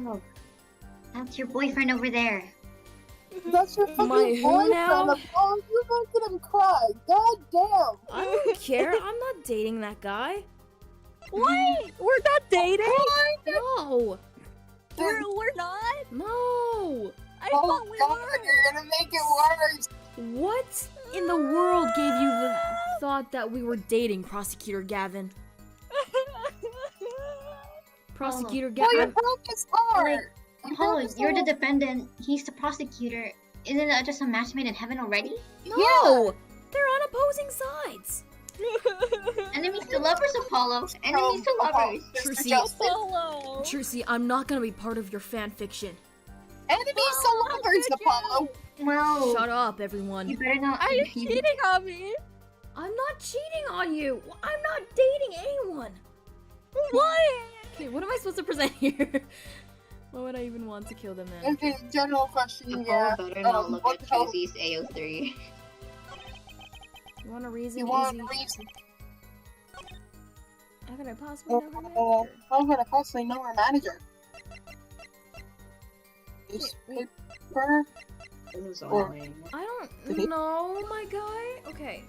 Oh, that's your boyfriend over there. That's your fucking My who boyfriend, now? Apollo. You're making him cry. God damn. I don't care. I'm not dating that guy. What? We're not dating? No. We're not? No. I Oh thought we god, were. you're gonna make it worse. What in the world gave you the thought that we were dating, Prosecutor Gavin? Prosecutor Well, you Gavin. broke his heart. You Apollo, broke his you're the heart. defendant. He's the prosecutor. Isn't that just a match made in heaven already? No. They're on opposing sides. Enemies to lovers, Apollo. Enemies to lovers. Mr. Trucy. Justice. Hello. Trucy, I'm not gonna be part of your fan fiction. Enemies to lovers, Apollo. Well, Shut up, everyone. you better not. Are you you- cheating on me? I'm not cheating on you. I'm not dating anyone. What? Okay, what am I supposed to present here? Why would I even want to kill them then? Okay, general question, Apollo yeah. better not look what at the hell- Trucy's AO3. You want a reason? You want Easy. a reason? How could I possibly know her manager? How could I possibly know our manager? Is Wait. paper? This is so Or- annoying. I Did he- don't know, my guy. Okay,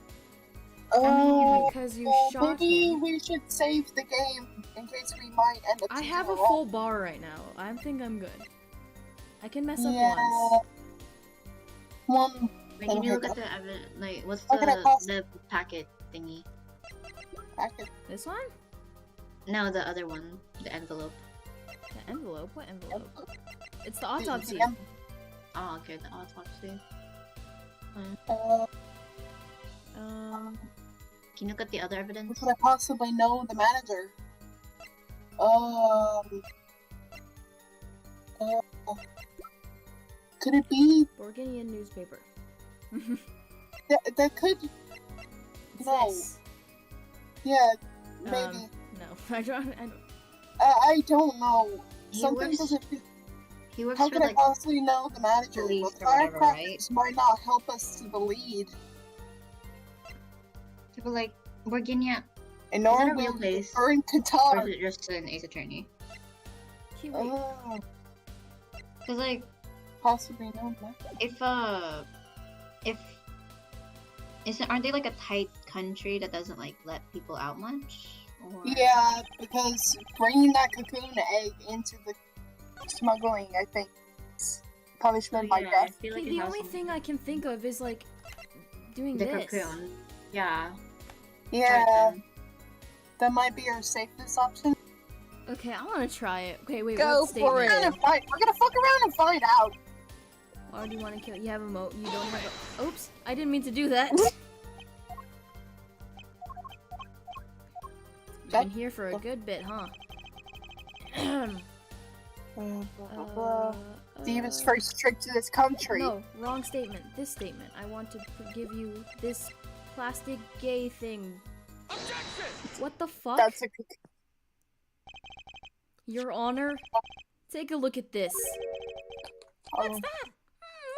Oh, because you well, shot maybe him. we should save the game in case we might end up. I taking have a role. full bar right now. I think I'm good. I can mess up Yeah. once. One. Wait, can you look at the like what's How can I the packet thingy? Packet. This one? No, the other one, the envelope. The envelope? What envelope? It's the autopsy. Oh, okay, the autopsy. Can you look at the other How evidence? could I possibly know the manager? Could it be Borginian newspaper. that could? What's No. this? Yeah, maybe. No, I don't. I don't know. He Something works- doesn't. He works How for could I like possibly know the manager? police Well, or whatever, firecrackers might not help us to the lead. people like Virginia, In that a Norway, real place? or in or Qatar. is it just an ace attorney? Okay, wait. Oh, Cause like possibly no. if aren't they like a tight country that doesn't like let people out much? Or... Yeah, because bringing that cocoon egg into the smuggling, I think, is punishment by I death. feel like Okay, it the has only some- thing I can think of is like doing the this. cocoon. Yeah. Yeah, Right then. that might be our safest option. Okay, I want to try it. Okay, wait. Go what for statement? it. We're gonna fuck around and find out. Why do you want to kill? You have a moat. You don't have a. Oops! I didn't mean to do that. Been here for a good bit, huh? Steve first trip to this country. No, wrong statement. This statement. I want to give you this plastic gay thing. What the fuck? That's a Your Honor? Take a look at this. What's that?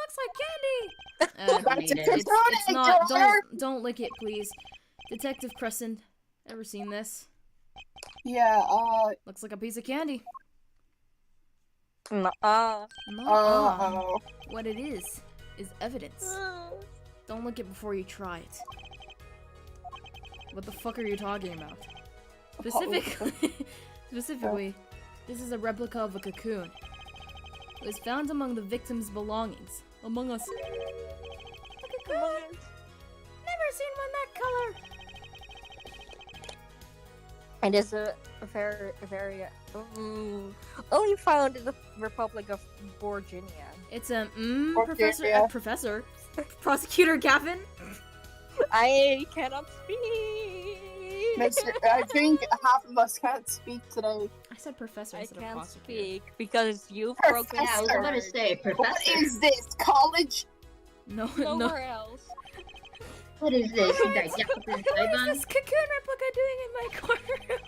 Looks like candy. That's a It's cocoon, not. Your Honor. Don't lick it, please. Detective Crescent, ever seen this? Yeah, Looks like a piece of candy. Nuh-uh. Nuh-uh. What it is evidence. Don't lick it before you try it. What the fuck are you talking about? Specifically, this is a replica of a cocoon. It was found among the victim's belongings. Among us. A cocoon? Never seen one that color. It is a very, only found in the Republic of Virginia. It's a Bulgaria. professor. Prosecutor Gavin. I cannot speak. I think half of us can't speak today. I said professor I instead of can't prosecutor. speak because you've Professor. broken Yeah, I was about to say, What Professor. is this, college? No, nowhere else. What is this? Who is this cocoon replica doing in my courtroom?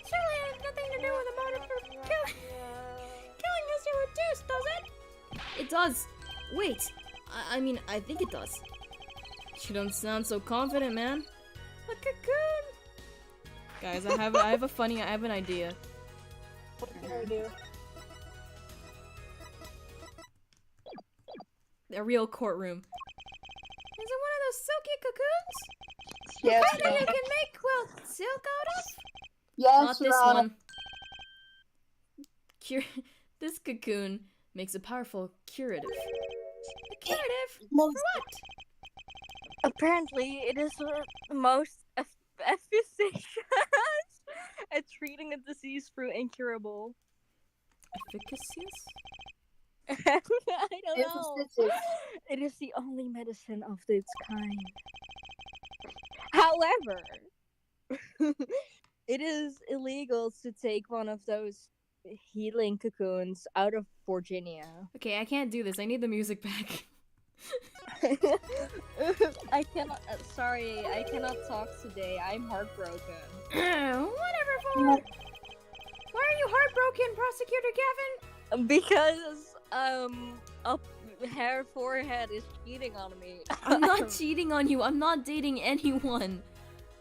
Surely it has nothing to do with the motive for killing Mr. Reduce, does it? It does. Wait. I mean, I think it does. You don't sound so confident, man. A cocoon. Guys, I have an idea. What can I do? A real courtroom. Is it one of those silky cocoons? Yes, Kind that you can make quilt silk out of? yes, Not this Your Honor. one. This cocoon makes a powerful curative. A curative? No, For what? Apparently, it is the most efficacious at treating a disease through incurable. Efficacious? I don't know. It is the only medicine of its kind. However, it is illegal to take one of those healing cocoons out of Virginia. Okay, I can't do this. I need the music back. I cannot. Sorry, I cannot talk today. I'm heartbroken. Whatever for. Why are you heartbroken, Prosecutor Gavin? Because up hair forehead is cheating on me. I'm not cheating on you. I'm not dating anyone.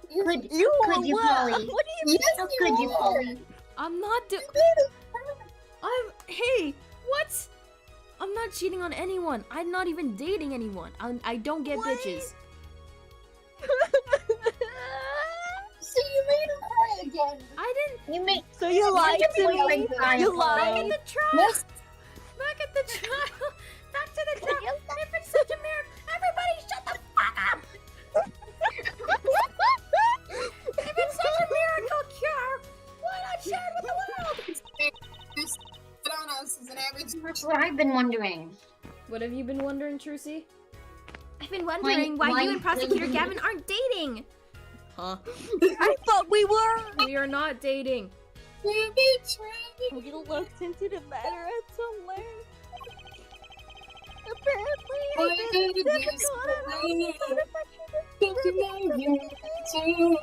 Could You Could you, what? Polly? What do you Yes, How could you, Polly? I'm not Hey, what? I'm not cheating on anyone. I'm not even dating anyone. I don't get bitches. So you made him cry again. I didn't. You made So you lied to me. boyfriend cry, You Polly. Back at lied. the trial. Yes. Back at the trial. Back to the trial. If it's such a miracle, everybody shut the fuck up. If it's such a miracle cure, why not share it with the world? This Thanos is an average. That's what I've been wondering. What have you been wondering, Trucy? I've been wondering why you and Prosecutor Gavin aren't dating. Huh? I thought we were. We are not dating. You betrayed. We looked into the matter at some length. Apparently, Why it did is this difficult to enough me? to find Don't you know you too?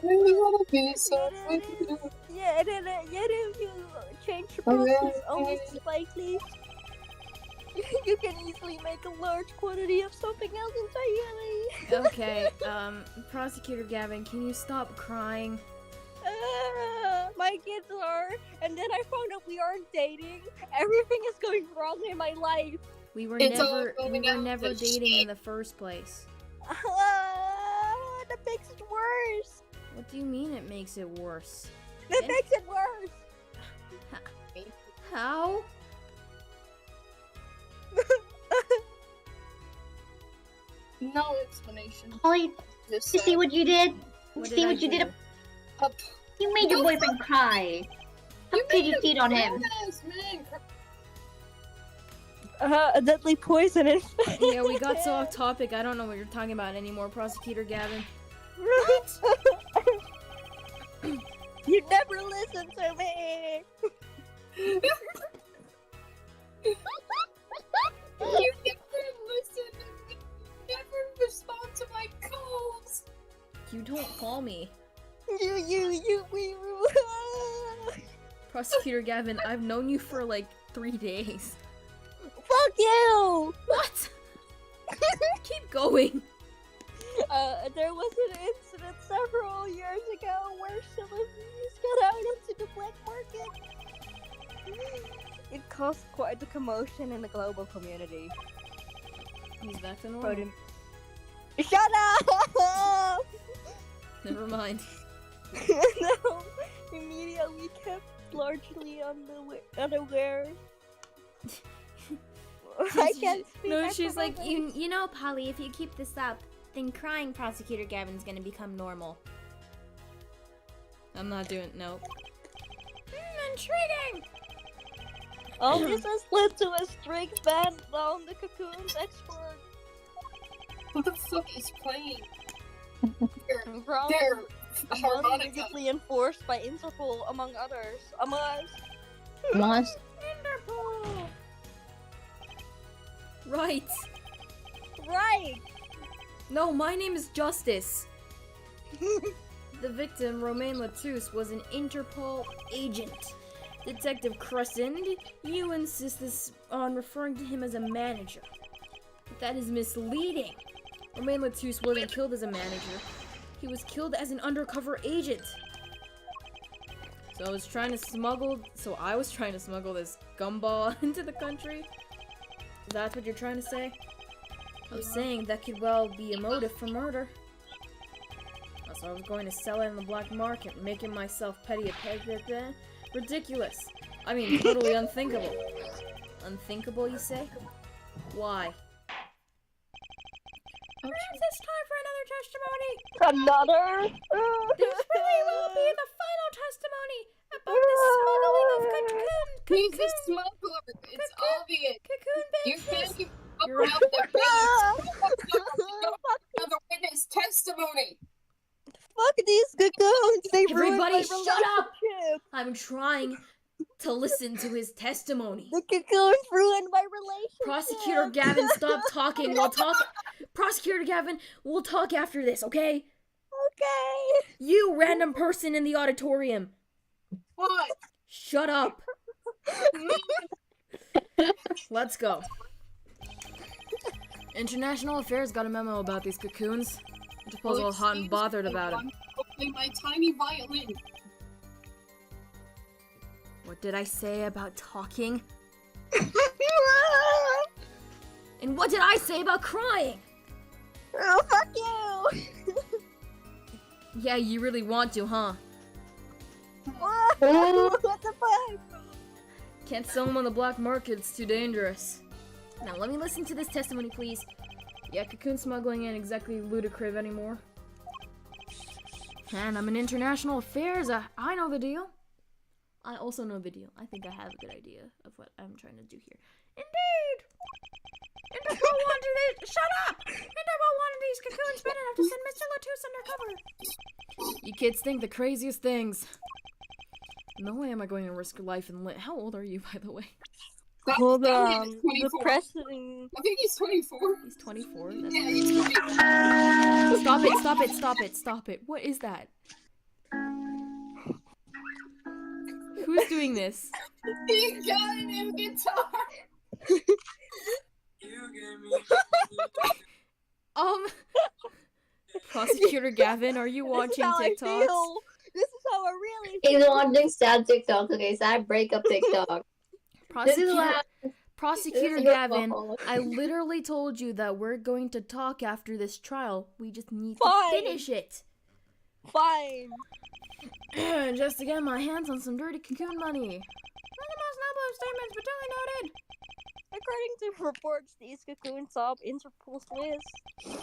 Really wanna be so with you. Yeah, then if you change your process only slightly, you can easily make a large quantity of something else entirely. Okay, Prosecutor Gavin, can you stop crying? My kids are, and then I found out we aren't dating. Everything is going wrong in my life. We were It's all never going out never the dating in shit. the first place. That makes it worse. What do you mean it makes it worse? That Yeah. makes it worse. How? No explanation. Polly, Just you see what you did? What See did I what you do? did? You made your boyfriend cry. How could you cheat on him? A deadly poison. Yeah, we got so off topic. I don't know what you're talking about anymore, Prosecutor Gavin. You never listen to me. You never listen and you never respond to my calls. You don't call me. We. Prosecutor Gavin, I've known you for like 3 days. Fuck you! What? Keep going. There was an incident several years ago where celebrities got out into the black market. It caused quite a commotion in the global community. He's back to normal. Shut up! Never mind. No, immediately kept largely unaware. I can't speak. No, I she's like, forgot you know, Polly, if you keep this up, then crying Prosecutor Gavin's gonna become normal. I'm not doing, nope. Intriguing! all this has led to a strict ban on the Cocoon's export. What the fuck is playing? From They're harmonica. immediately enforced by Interpol, among others. Among us. Once. Interpol! Right. Right! No, my name is Justice. The victim, Romain Latouche, was an Interpol agent. Detective Crescent, you insist on referring to him as a manager. But that is misleading. Romain Latouche wasn't killed as a manager. He was killed as an undercover agent. So I was trying to smuggle this gumball into the country? That's what you're trying to say? I'm saying that could well be a motive for murder. So I was going to sell it in the black market, making myself petty a peg. Ridiculous. I mean, totally unthinkable. Unthinkable, you say? Why? Perhaps it's time for another testimony. Another? This really will be the final testimony about the smuggling of He's a smuggler. It's obvious. cocoon You babies. can't give You're up the another witness testimony. Fuck these Cocoons! They ruined my Everybody shut up! relationship. I'm trying to listen to his testimony. The Cocoons ruined my relationship! Prosecutor Gavin, stop talking. Prosecutor Gavin, we'll talk after this, okay? Okay! You random person in the auditorium, What? shut up. Let's go. International Affairs got a memo about these cocoons. Interpol's all hot and bothered about him. I'll play my tiny violin. What did I say about talking? And what did I say about crying? Oh, fuck you! Yeah, you really want to, huh? What the fuck? Can't sell them on the black market, it's too dangerous. Now let me listen to this testimony, please. Yeah, cocoon smuggling ain't exactly ludicrous anymore. And I'm in international affairs, I know the deal. I also know the deal. I think I have a good idea of what I'm trying to do here. Indeed! Interpol wanted these- shut up! Interpol wanted these cocoons bad enough to send Mr. Latouche undercover. You kids think the craziest things. No way am I going to risk life and how old are you, by the way? Hold That on. man is 24. The president. I think he's 24. He's 24. Yeah, That's- he's 24. Stop it, stop it, stop it, stop it. What is that? Who's doing this? He got a new guitar. Prosecutor Gavin, are you This is watching how I TikToks? feel. This is how I really He's feel. watching sad TikTok. Okay, sad breakup TikTok. This is what Prosecutor this is your Gavin, fault. I literally told you that we're going to talk after this trial. We just need Fine. to finish it. Fine. Just to get my hands on some dirty cocoon money. Not the most noble of statements, but duly noted. According to reports, these cocoons top Interpol's list.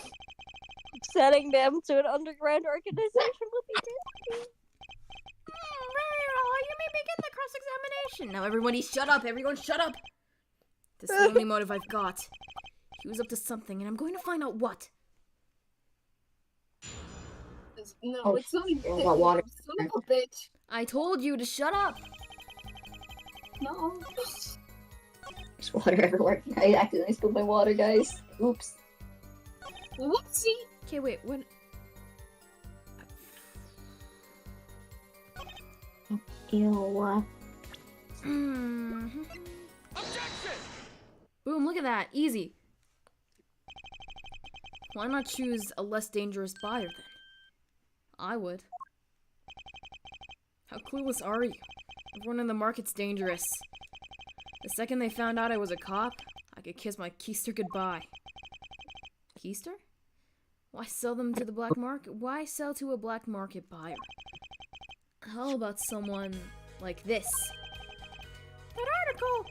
Setting them to an underground organization will be risky. Very well, you may begin the cross-examination. Now everybody shut up, everyone shut up. This is the only motive I've got. He was up to something, and I'm going to find out what. No, Oh, it's not oh, got water. Son of a bitch. I told you to shut up! No. There's water everywhere. I accidentally spilled my water, guys. Oops. Whoopsie. Okay, wait, what? Ew. Boom, look at that. Easy. Why not choose a less dangerous buyer then? I would. How clueless are you? Everyone in the market's dangerous. The second they found out I was a cop, I could kiss my keister goodbye. Keister? Why sell them to the black market? Why sell to a black market buyer? How about someone like this? That article!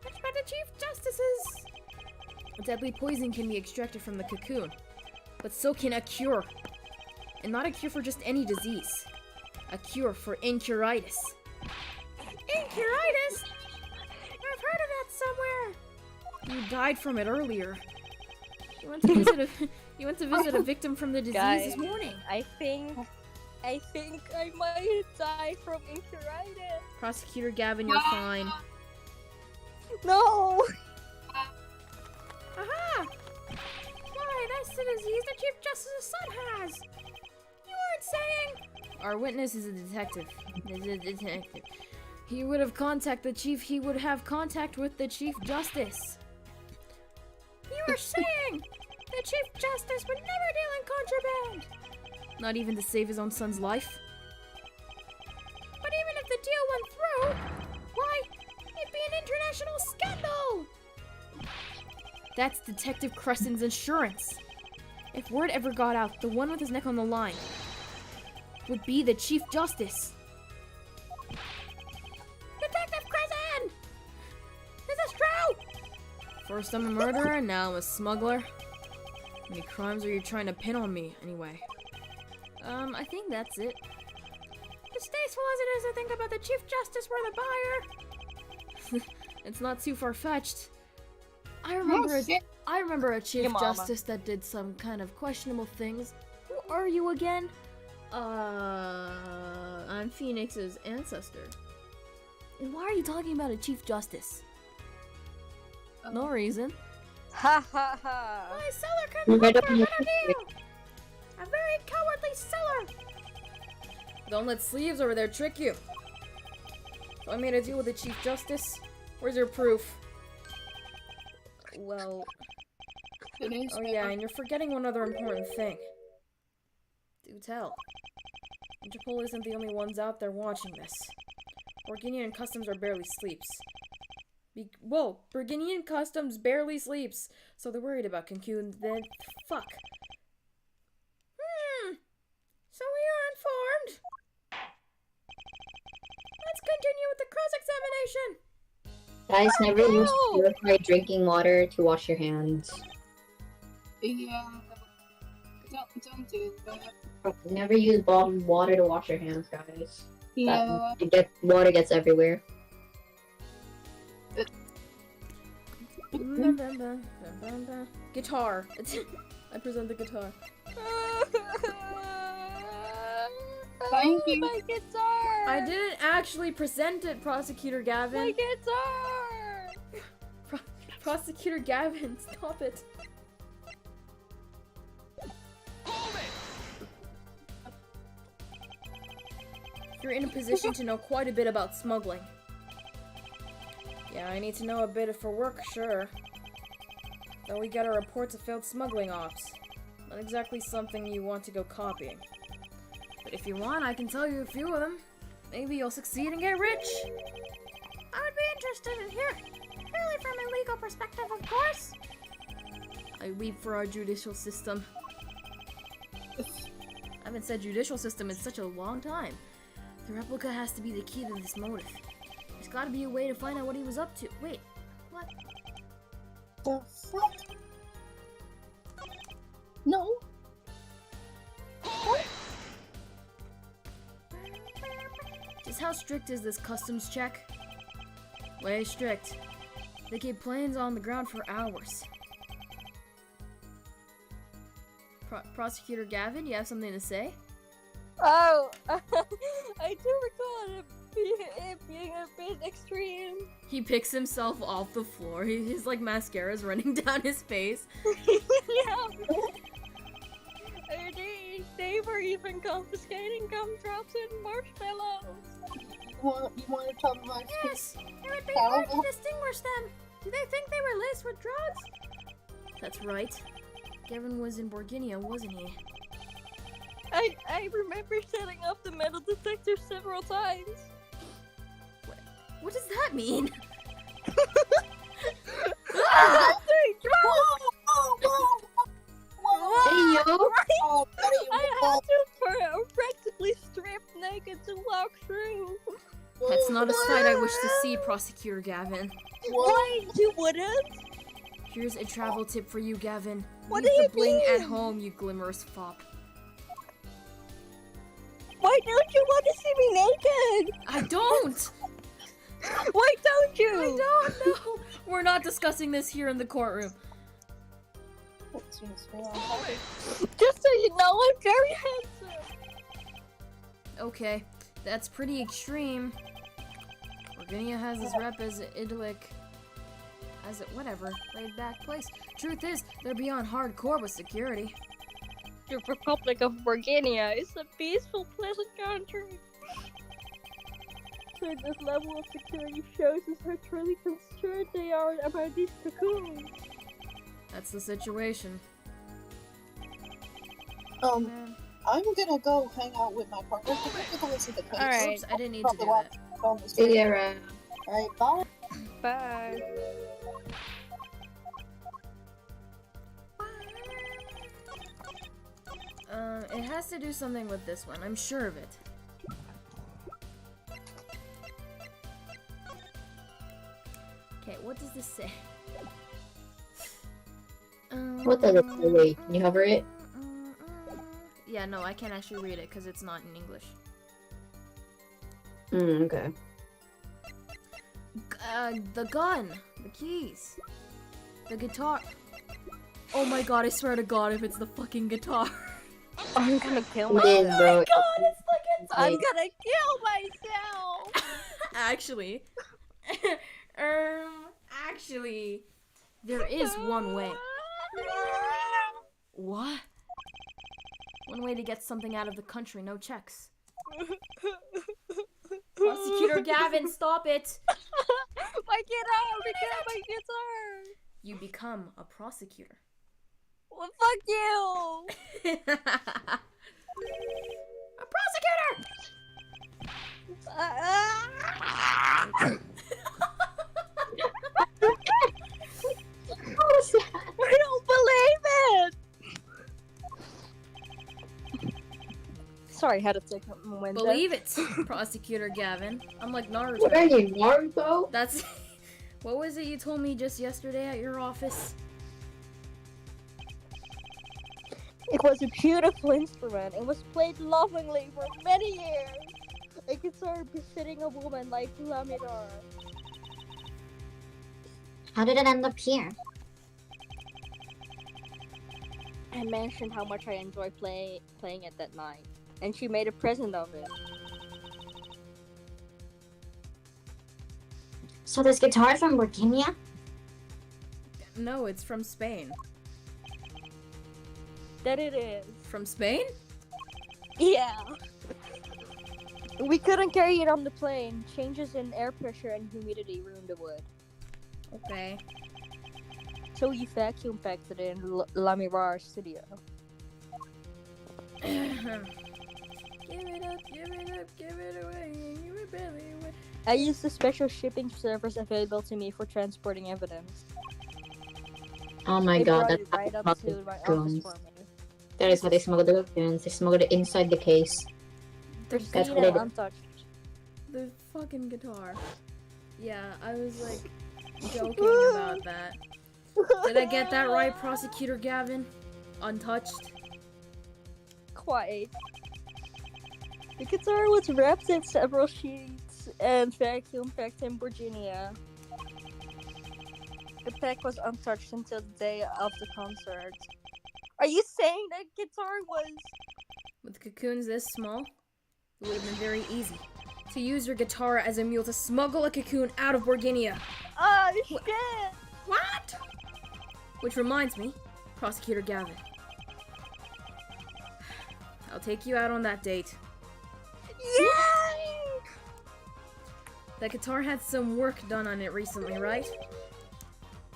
It's by the Chief Justice's... Deadly poison can be extracted from the cocoon, but so can a cure. And not a cure for just any disease. A cure for incuritis. Incuritis? I've heard of that somewhere! You died from it earlier. You went to visit a victim from the disease Guys. this morning. I think I might die from incuritis. Prosecutor Gavin, you're fine. No! Aha! Why, that's the disease the Chief Justice's son has! You weren't saying... Our witness is a detective. He would have he would have contact with the Chief Justice. You were saying the Chief Justice would never deal in contraband! Not even to save his own son's life? But even if the deal went through, why, it'd be an international scandal! That's Detective Crescen's insurance. If word ever got out, the one with his neck on the line would be the Chief Justice. Detective Crescent! Is this true? First I'm a murderer, and now I'm a smuggler. How many crimes are you trying to pin on me, anyway? I think that's it. Distasteful as it is to think about the Chief Justice were the buyer. It's not too far-fetched. I remember a Chief Your mama. Justice that did some kind of questionable things. Who are you again? I'm Phoenix's ancestor. And why are you talking about a Chief Justice? No reason. Ha ha ha! My seller couldn't look for a better deal! A very cowardly seller! Don't let sleeves over there trick you. So I made a deal with the Chief Justice. Where's your proof? Well... It is. Oh yeah, and you're forgetting one other important thing. Do tell. Interpol isn't the only ones out there watching this. Burgundian Customs are barely sleeps. Burgundian Customs barely sleeps, so they're worried about Cancun, then fuck. So we are informed. Let's continue with the cross-examination. Guys, never use purified drinking water to wash your hands. Yeah. Don't do that. Never use bottled water to wash your hands, guys. Yeah. Water gets everywhere. Guitar. I present the guitar. Thank you. My guitar! I didn't actually present it, Prosecutor Gavin. My guitar! Prosecutor Gavin, stop it. You're in a position to know quite a bit about smuggling. Yeah, I need to know a bit for work, sure. Though we get our reports of failed smuggling ops. Not exactly something you want to go copying. But if you want, I can tell you a few of them. Maybe you'll succeed and get rich. I would be interested in hearing. Purely from a legal perspective, of course. I weep for our judicial system. I haven't said judicial system in such a long time. The replica has to be the key to this motive. There's gotta be a way to find out what he was up to. Wait, what? The fuck? No. Just how strict is this customs check? Way strict. They keep planes on the ground for hours. Prosecutor Gavin, you have something to say? Oh, I do recall it being a bit extreme. He picks himself off the floor. His like mascara's running down his face. Yeah. They were even confiscating gumdrops and marshmallows. You want to talk about Yes, it would be hard hard to distinguish them. Do they think they were laced with drugs? That's right. Gavin was in Borginia, wasn't he? I remember setting up the metal detector several times. What does that mean? Hey, yo! Oh, buddy, I had to practically strip naked to walk through. That's not a sight I wish to see, Prosecutor Gavin. Why? You wouldn't? Here's a travel tip for you, Gavin. What Leave do the you bling at mean? home, you glimmerous fop. Why don't you want to see me naked? I don't! Why don't you? I don't know! We're not discussing this here in the courtroom. Just so you know, I'm very handsome. Okay, that's pretty extreme. Borginia has this rep as idyllic, whatever, laid back place. Truth is, they're beyond hardcore with security. The Republic of Borginia is a peaceful, pleasant country. So this level of security shows us how truly concerned they are about these cocoons. That's the situation. I'm gonna go hang out with my partner. Can we take a listen to the case? Alright. Oops, I didn't need to do that. See you around. Alright, bye. Bye. It has to do something with this one, I'm sure of it. Okay, what does this say? What does it say? Wait, can you hover it? Yeah, no, I can't actually read it because it's not in English. Okay. The gun, the keys, the guitar. Oh my god, I swear to god if it's the fucking guitar. I'm gonna kill It is, myself. bro. it's the guitar! I'm gonna kill myself. Actually, actually, there is one way. What? One way to get something out of the country, no checks. Prosecutor Gavin, stop it! My guitar! My guitar! You become a prosecutor. Well, fuck you! A prosecutor! What was that? I don't believe it! Sorry, I had to take a moment. Believe it, Prosecutor Gavin. I'm like What Naruto. are you, Naruto? That's... What was it you told me just yesterday at your office? It was a beautiful instrument. It was played lovingly for many years. A guitar befitting a woman like Lamidar. How did it end up here? I mentioned how much I enjoy playing it that night, and she made a present of it. So this guitar is from Virginia? No, it's from Spain. That it is. From Spain? Yeah. We couldn't carry it on the plane. Changes in air pressure and humidity ruined the wood. Okay. So we vacuum packed it in Lamirar studio. Give it up, give it up, give it away, and you rebel away. I used the special shipping service available to me for transporting evidence. Oh my They god, brought that's it right how up they to my smuggle office guns. for me. That is how they smuggle the guns. They smuggle it inside the case. They're That's seen what I and did. untouched. The fucking guitar. Yeah, I was like joking about that. Did I get that right, Prosecutor Gavin? Untouched? Quite. The guitar was wrapped in several sheets and vacuum packed in Virginia. The pack was untouched until the day of the concert. Are you saying that guitar was With cocoons this small, it would have been very easy to use your guitar as a mule to smuggle a cocoon out of Borginia. Oh shit! What? Which reminds me, Prosecutor Gavin. I'll take you out on that date. Yay! That guitar had some work done on it recently, right?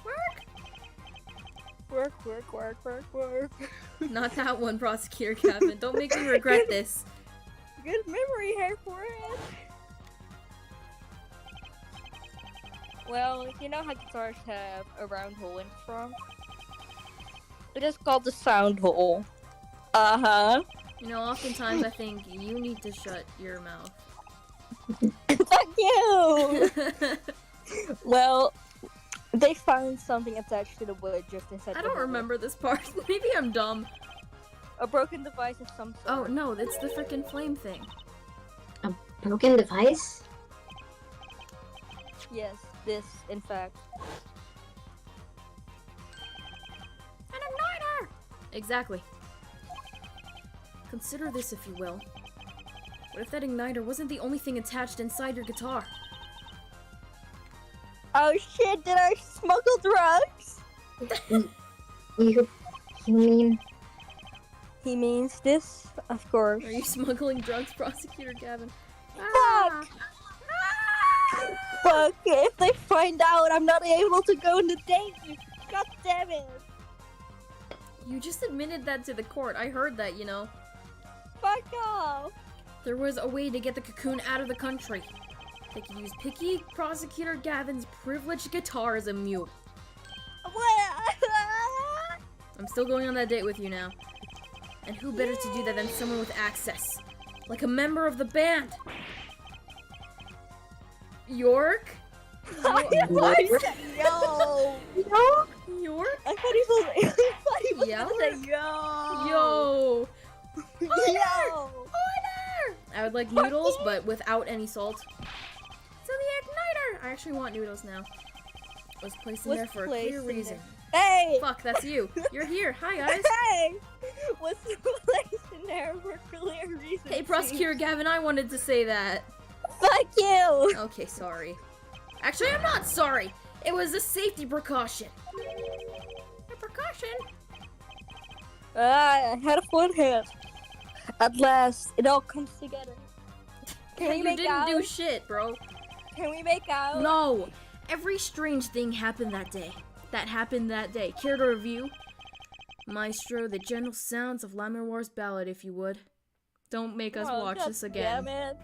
Work. Not that one, Prosecutor Gavin. Don't make me regret this. Good memory here for it. Well, you know how guitars have a round hole in front? It is called the sound hole. Uh-huh. You know, oftentimes I think you need to shut your mouth. Fuck you! Well, they found something attached to the wood just inside I the don't hole. remember this part. Maybe I'm dumb. A broken device of some sort. Oh, no, it's the frickin' flame thing. Broken device? Yes, this, in fact. An igniter! Exactly. Consider this, if you will. What if that igniter wasn't the only thing attached inside your guitar? Oh shit, did I smuggle drugs? You mean... He means this, of course. Are you smuggling drugs, Prosecutor Gavin? Fuck! Fuck, if they find out I'm not able to go on the date, god damn it! You just admitted that to the court. I heard that, you know. Fuck off! There was a way to get the cocoon out of the country. They could use picky Prosecutor Gavin's privileged guitar as a mule. What? I'm still going on that date with you now. And who better to do that than someone with access? Like a member of the band. York? What? Yo! York? I thought he was Yo? saying yo! Yo! Yo! Order! I would like noodles, but without any salt. So the igniter! I actually want noodles now. Was placed in Was there for a placed clear in reason. Hey! Fuck, that's you. You're here. Hi, guys. Hey! What's the place in there for clear reasons? Hey, Prosecutor Gavin, I wanted to say that. Fuck you! Okay, sorry. Actually, I'm not sorry. It was a safety precaution. A precaution? I had a foot hit. At last, it all comes together. Can we You make didn't out? do shit, bro. Can we make out? No. Every strange thing happened that day. Care to review? Maestro, the gentle sounds of Lamirwar's ballad, if you would. Don't make us Oh, watch God this again. Damn it.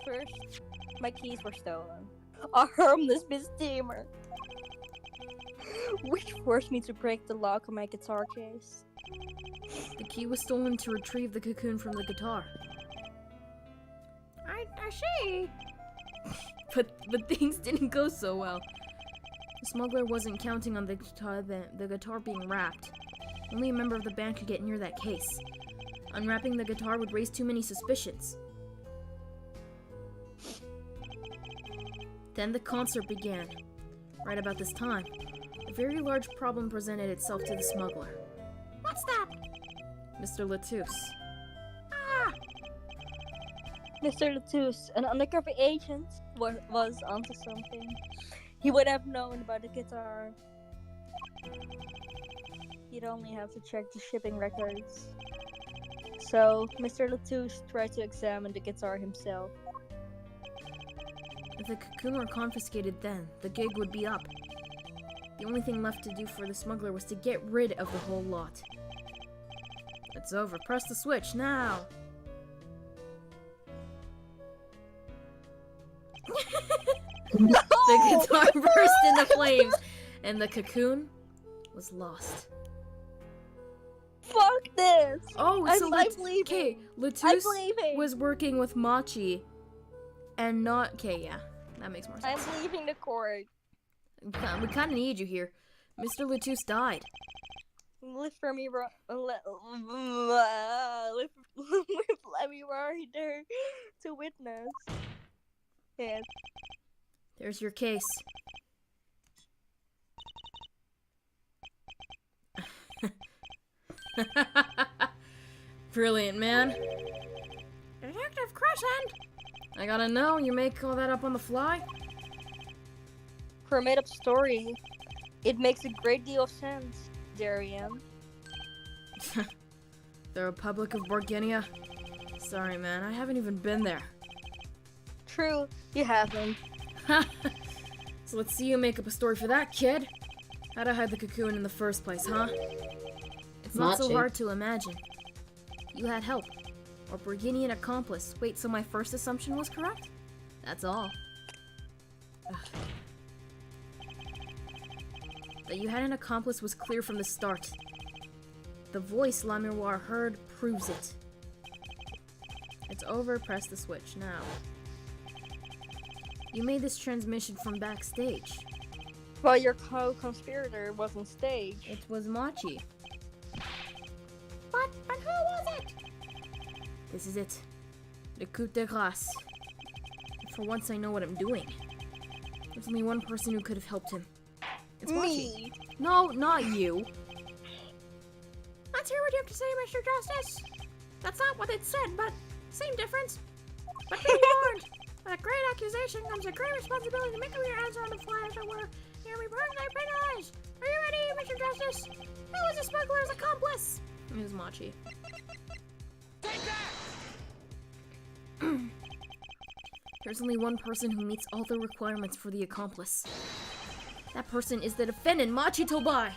First, my keys were stolen. A harmless misdemeanor. Which forced me to break the lock on my guitar case. The key was stolen to retrieve the cocoon from the guitar. I see. But things didn't go so well. The smuggler wasn't counting on the guitar being wrapped. Only a member of the band could get near that case. Unwrapping the guitar would raise too many suspicions. Then the concert began. Right about this time, a very large problem presented itself to the smuggler. What's that? Mr. Latouche. Mr. Latouche, an undercover agent, was onto something. He would have known about the guitar. He'd only have to check the shipping records. So, Mr. Latouche tried to examine the guitar himself. If the cocoon were confiscated then, the gig would be up. The only thing left to do for the smuggler was to get rid of the whole lot. It's over. Press the switch, now! The guitar burst into flames, and the cocoon was lost. Fuck this! Oh, so I'm leaving. okay, I'm Latouche leaving! was working with Machi, and not. Okay, yeah, that makes more sense. I'm leaving the court. We kind of need you here. Mr. Latouche died. Let me right there to witness. Yes. There's your case. Brilliant, man. Detective Crescent! I gotta know, you make all that up on the fly? For a made-up story, it makes a great deal of sense, Darian. The Republic of Borginia? Sorry, man, I haven't even been there. True, you haven't. So let's see you make up a story for that, kid. How'd I hide the cocoon in the first place, huh? It's not so Machi. hard to imagine. You had help. Or Borginian accomplice. Wait, so my first assumption was correct? That's all. Ugh. That you had an accomplice was clear from the start. The voice La Miroir heard proves it. It's over, press the switch now. You made this transmission from backstage. Well, your co-conspirator was on stage. It was Machi. But who was it? This is it. Le coup de grâce. For once I know what I'm doing. There's only one person who could have helped him. It's Machi. Me. No, not you. Let's hear what you have to say, Mr. Justice. That's not what it said, but same difference. But be warned. With a great accusation comes a great responsibility to make up your answer on the fly, as it were. Here we burn thy penalized. Are you ready, Mr. Justice? Who was the smuggler's accomplice? It was Machi. There's only one person who meets all the requirements for the accomplice. That person is the defendant, Machi Tobai.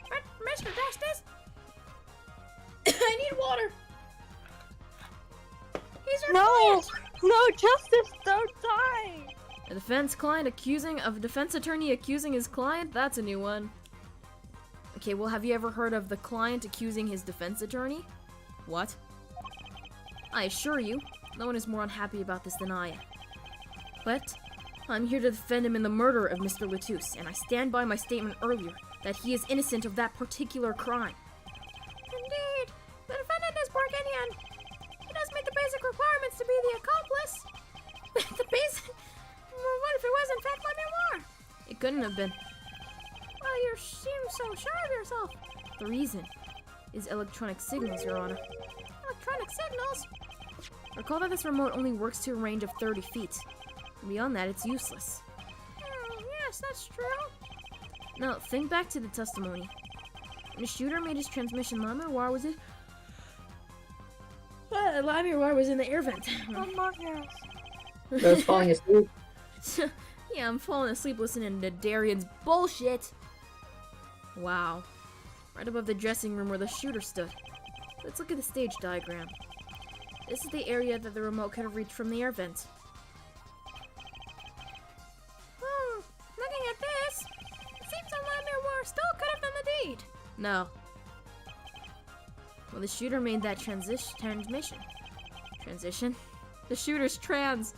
But, Mr. Justice? I need water. He's your client. No, Justice, don't die! A defense attorney accusing his client? That's a new one. Okay, well, have you ever heard of the client accusing his defense attorney? What? I assure you, no one is more unhappy about this than I am. But I'm here to defend him in the murder of Mr. Latus, and I stand by my statement earlier that he is innocent of that particular crime. Indeed, the defendant is Borginian. He does meet the basic requirements to be the accomplice. The basic... Well, what if it was in fact La Miroir? It couldn't have been. Well, you seem so sure of yourself. The reason is electronic signals, Your Honor. Electronic signals? Recall that this remote only works to a range of 30 feet. Beyond that, it's useless. Yes, that's true. Now, think back to the testimony. When the shooter made his transmission, La Miroir was in... La Miroir was in the air vent. Oh my gosh. I was falling asleep. Yeah, I'm falling asleep listening to Darian's bullshit. Wow. Right above the dressing room where the shooter stood. Let's look at the stage diagram. This is the area that the remote could have reached from the air vent. Looking at this, it seems that La Miroir still could have done the deed. No. Well, the shooter made that transmission. Transition? The shooter's trans.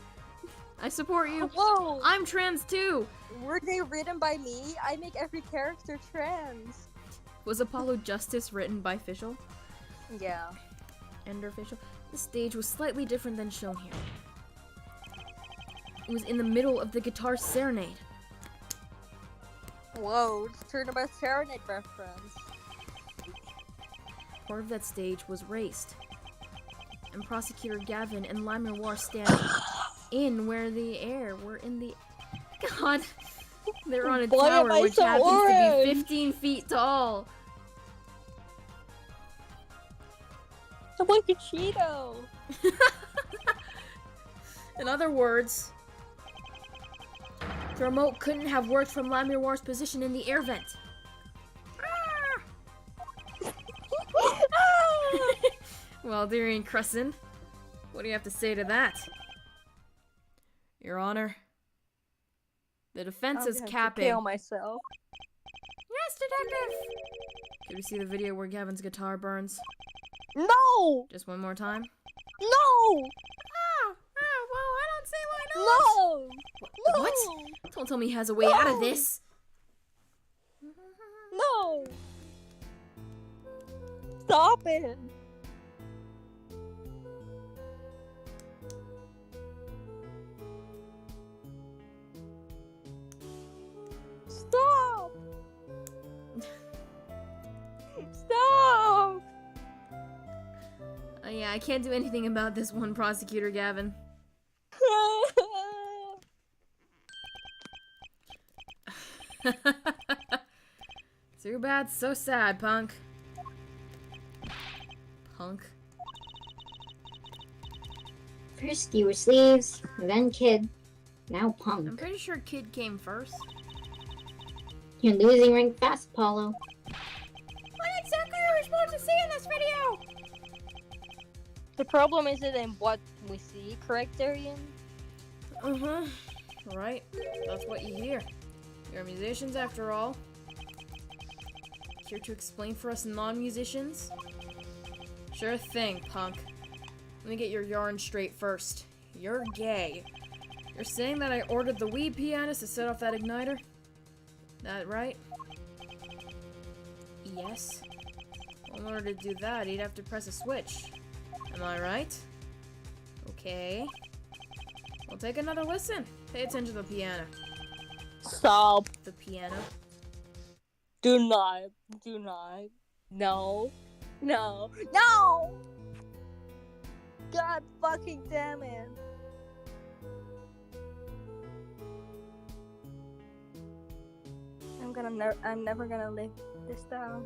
I support you. Whoa! I'm trans too. Were they written by me? I make every character trans. Was Apollo Justice written by Fischl? Yeah. Ender Fischl? The stage was slightly different than shown here. It was in the middle of the guitar serenade. Whoa, it's Tournament Serenade reference. Part of that stage was raised. And Prosecutor Gavin and La Miroir stand in where the air were in the... God! They're on a Why am tower I which so happens to orange? be 15 feet tall. I'm like a Cheeto. In other words, the remote couldn't have worked from La Miroir's position in the air vent. Well, Darian Crescent, what do you have to say to that? Your Honor, the defense I'm is gonna capping. kill myself. Yes, detective! Could we see the video where Gavin's guitar burns? No! Just one more time? No! Well, I don't see why not. No! No! What? Don't tell me he has a way out of this. No! Stop it! Stop! Stop! Yeah, I can't do anything about this one, Prosecutor Gavin. Too bad, so sad, punk. Punk. First you were Sleeves, then Kid, now I'm Punk. pretty sure Kid came first. You're losing rank fast, Apollo. What exactly are we supposed to see in this video? The problem isn't in what we see, correct, Darian? Uh-huh. Right. That's what you hear. You're musicians after all. Here to explain for us non-musicians? Sure thing, punk. Let me get your yarn straight first. You're gay. You're saying that I ordered the weed pianist to set off that igniter? That right? Yes. Well, in order to do that, he'd have to press a switch. Am I right? Okay. We'll take another listen. Pay attention to the piano. Stop. The piano. Do not. Do not. No. No. No! God fucking damn it. I'm never gonna live this down.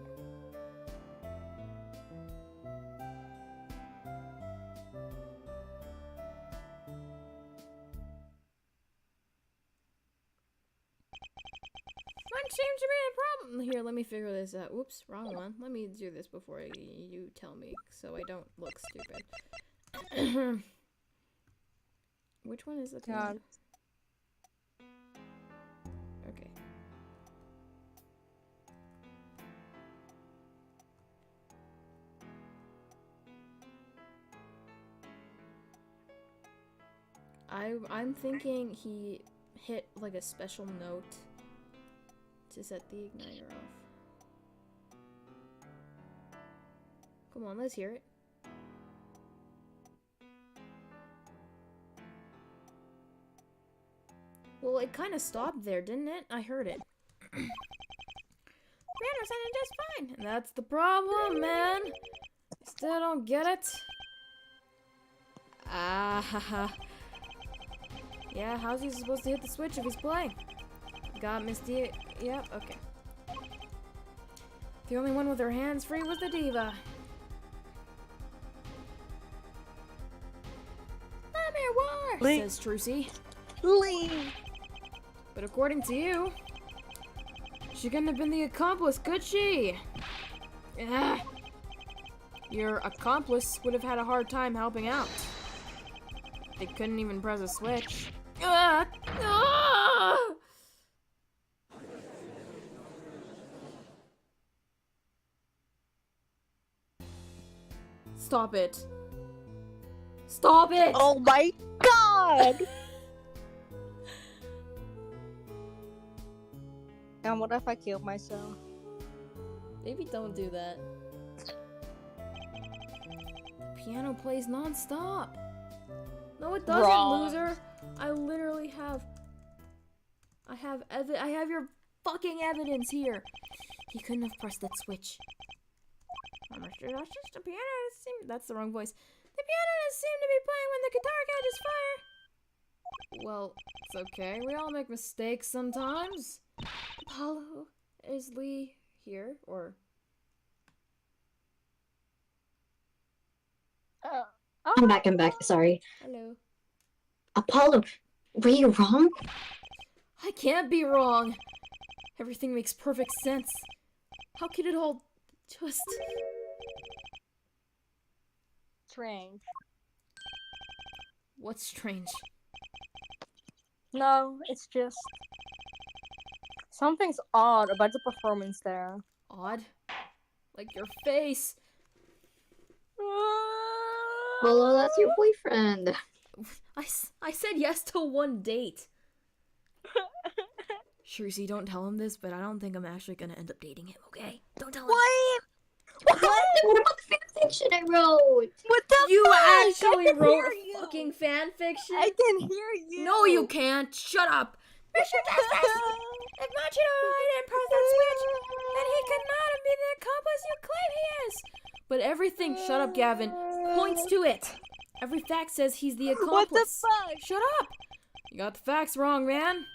What seems to be a problem? Here, let me figure this out. Whoops, wrong one. Let me do this before you tell me, so I don't look stupid. Which one is the piano? God. Okay. I'm thinking he hit like a special note to set the igniter off. Come on, let's hear it. Well, it kind of stopped there, didn't it? I heard it. Piano sounded just fine. And that's the problem, man. Still don't get it. Ah, haha. Yeah, how's he supposed to hit the switch if he's playing? Got Misty. Yep, okay. The only one with her hands free was the diva. Nightmare War, Lee. says Trucy. Leave. But according to you, she couldn't have been the accomplice, could she? Ah. Your accomplice would have had a hard time helping out. They couldn't even press a switch. Ah. Ah. Stop it. Stop it! Oh my god! And what if I killed myself? Maybe don't do that. The piano plays non-stop. No, it doesn't, Wrong. loser. I literally have... I have your fucking evidence here. He couldn't have pressed that switch. I'm not sure that's just a piano. That's the wrong voice. The piano doesn't seem to be playing when the guitar catches fire. Well, it's okay. We all make mistakes sometimes. Apollo, is Lee here, or... I'm back, sorry. Hello. Apollo, were you wrong? I can't be wrong. Everything makes perfect sense. How could it all just... Strange. What's strange? No, it's just... Something's odd about the performance there. Odd? Like your face. Apollo, that's your boyfriend. I said yes to one date. Shrucy, don't tell him this, but I don't think I'm actually gonna end up dating him, okay? Don't tell him. What? What about the fanfiction I wrote? What the You fuck? actually I can wrote hear a you. fucking fanfiction? I can hear you. No, you can't. Shut up. Mr. Justice! If Machino didn't press that switch, then he could not have been the accomplice you claim he is. But everything, shut up, Gavin, points to it. Every fact says he's the accomplice. What the fuck? Shut up! You got the facts wrong, man.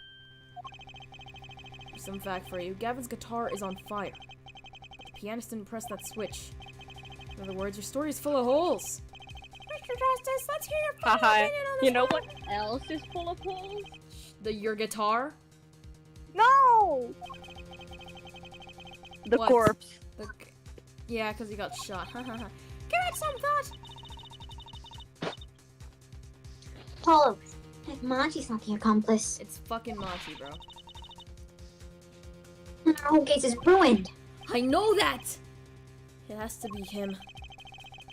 Here's some fact for you. Gavin's guitar is on fire. The pianist didn't press that switch. In other words, your story is full of holes. Mr. Justice, let's hear your full Haha. opinion on this You know one. what else is full of holes? Your guitar? No! The What? corpse. Yeah, because he got shot. Give it some thought. Paulo, if Machi's not the accomplice, It's fucking Machi, bro. our whole case is ruined. I know that! It has to be him.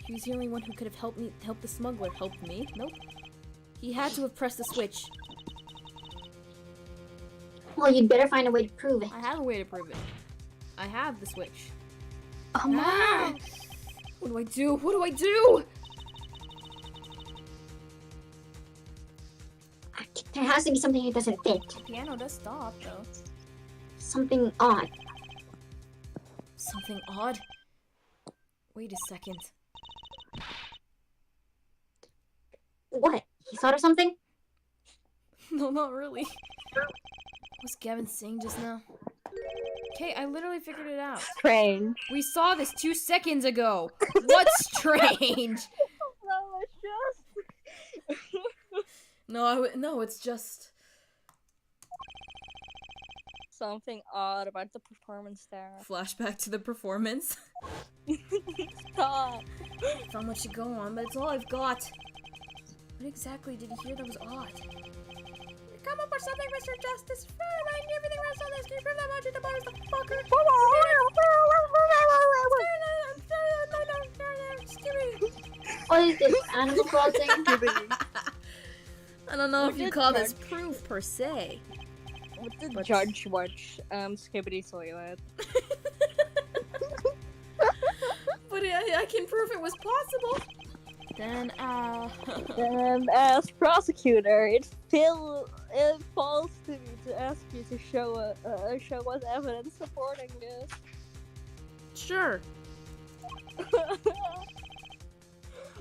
He was the only one who could have helped the smuggler. Helped me? Nope. He had to have pressed the switch. Well, you'd better find a way to prove it. I have a way to prove it. I have the switch. Come on. What do I do? What do I do? There has to be something that doesn't fit. The piano does stop, though. Something odd. Something odd? Wait a second. What? You thought of something? No, not really. What was Gavin saying just now? Okay, I literally figured it out. Strange. We saw this 2 seconds ago. What's strange? No, it's just... No, it's just... something odd about the performance there. Flashback to the performance. Stop. Not much to go on, but it's all I've got. What exactly did he hear that was odd? Come up with something, Mr. Justice. Remind me everything else on this. Can you prove that much to bars the fucker? What is this? Animal Crossing? I don't know What if you did call this Judge- proof per se. What did But- Judge watch? Skibbity Toilet. But I can prove it was possible. Then, And as prosecutor, it falls to me to ask you to show us evidence supporting this. Sure.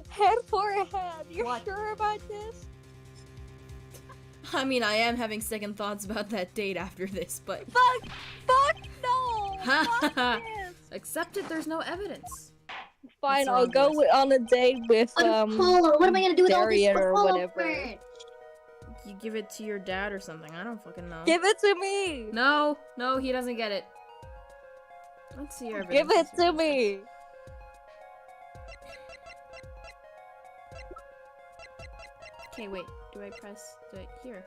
Head for head. You What? sure about this? I mean, I am having second thoughts about that date after this, but... Fuck no! Fuck this! Accepted, there's no evidence. Fine, What's I'll wrong, go boys? on a date with Paulo, what am I gonna do with all this Darian or Paulo whatever. for? You give it to your dad or something. I don't fucking know. Give it to me. No, he doesn't get it. Let's see your Give evidence. it to me. Okay, wait. Do I press here?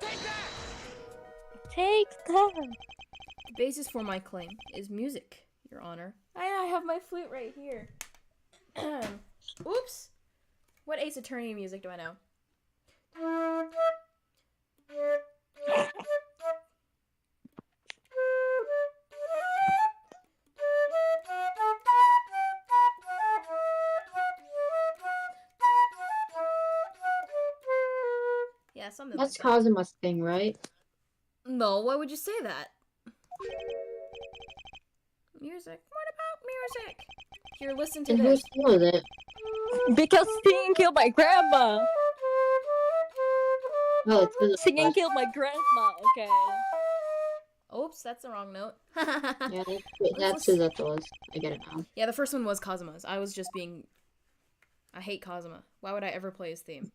Take that. The basis for my claim is music, Your Honor. I have my flute right here. Oops. What Ace Attorney music do I know? Yeah, something That's like that. Kazuma's thing, right? No, why would you say that? Music. What about music? Here, listen to And this. who was it? Because singing killed my grandma. Oh, it's because Singing killed my grandma. Okay. Oops, that's the wrong note. Yeah, that's who that was. I get it now. Yeah, the first one was Kazuma's. I was just being... I hate Kazuma. Why would I ever play his theme?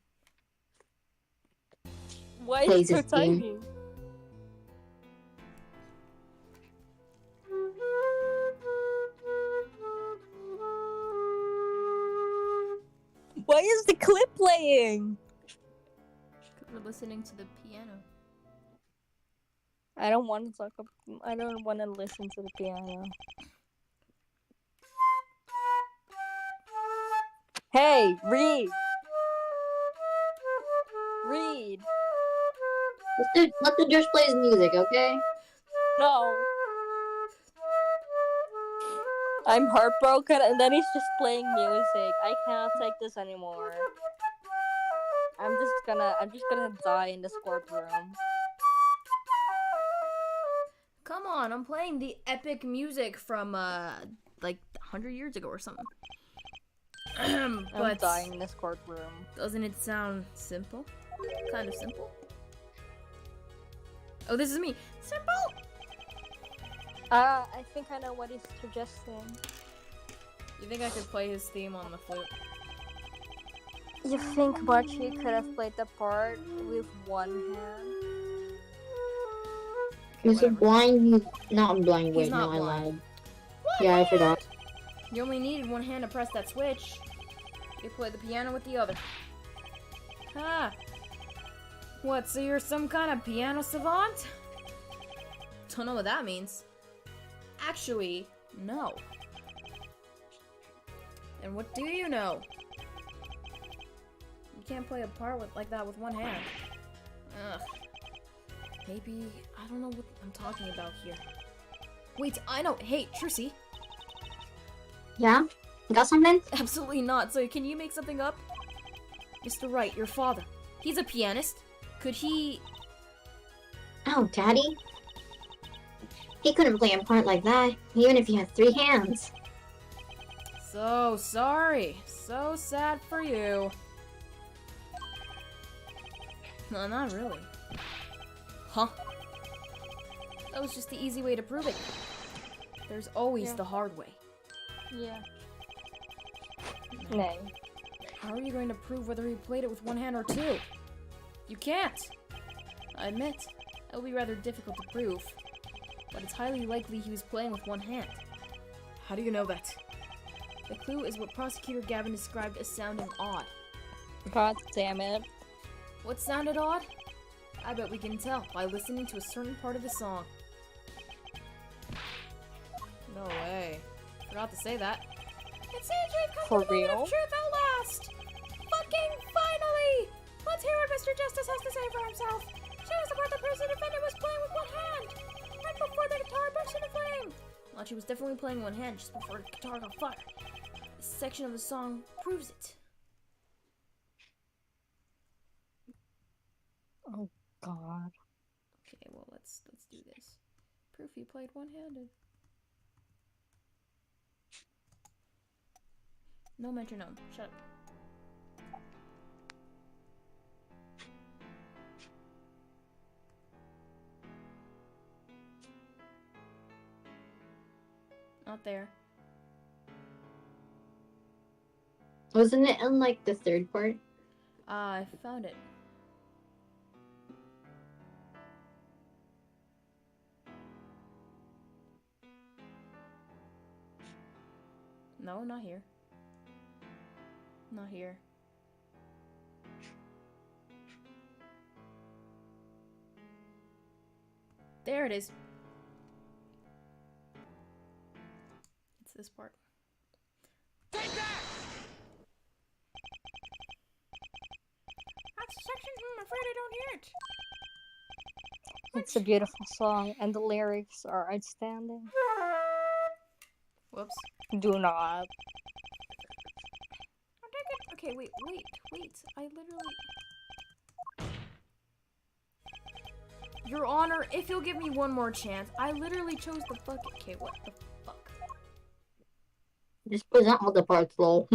Why is it Plays so his theme. tiny? Why is the clip playing? We're listening to the piano. I don't want to talk. I don't want to listen to the piano. Hey, read. Read. Let the judge play his music, okay? No. I'm heartbroken, and then he's just playing music. I cannot take this anymore. I'm just gonna die in this courtroom. Come on, I'm playing the epic music from, like, 100 years ago or something. I'm but dying in this courtroom. doesn't it sound simple? Kind of simple? Oh, this is me. Simple! I think I know what he's suggesting. You think I could play his theme on the flute? You think Machi could have played the part with one hand? Is Whatever. it blind? Not blind. He's Wait, not no, I blind. lied. Yeah, I forgot. You only needed one hand to press that switch. You play the piano with the other. Ah. What, so you're some kind of piano savant? Don't know what that means. Actually, no. And what do you know? You can't play a part like that with one hand. Ugh. Maybe, I don't know what I'm talking about here. Wait, I know. Hey, Trucy. Yeah? You got something? Absolutely not. So can you make something up? Mr. Wright, your father. He's a pianist. Could he... Oh, Daddy. He couldn't play a part like that, even if he had 3 hands. So sorry. So sad for you. No, not really. Huh? That was just the easy way to prove it. There's always Yeah. the hard way. Yeah. Nay. How are you going to prove whether he played it with one hand or 2? You can't! I admit, it will be rather difficult to prove, but it's highly likely he was playing with one hand. How do you know that? The clue is what Prosecutor Gavin described as sounding odd. God damn it. What sounded odd? I bet we can tell by listening to a certain part of the song. No way. Forgot to say that. It seems we've come For to the moment real? of truth at last! Fucking finally! Let's hear what Mr. Justice has to say for himself. Show us the part that proves the defendant was playing with one hand! Right before the guitar burst into flame! Well, she was definitely playing one hand just before the guitar got fire. This section of the song proves it. Oh god. Okay, well let's do this. Proof he played one-handed. No metronome. Shut up. Not there. Wasn't it in, like, the 3rd part? I found it. No, not here. Not here. There it is. It's this part. Take that! That's a section. I'm afraid I don't hear it. It's a beautiful song, and the lyrics are outstanding. Whoops. Do not. Okay, wait. I literally... Your Honor, if you'll give me one more chance, I literally chose the fuck... Okay, what the fuck? Just present all the parts, lol.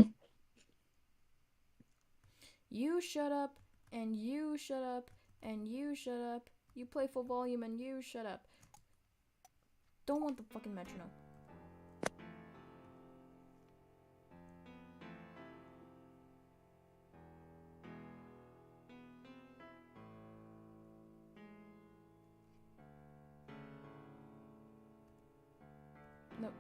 You shut up, and you shut up, and you shut up. You play full volume, and you shut up. Don't want the fucking metronome. Nope.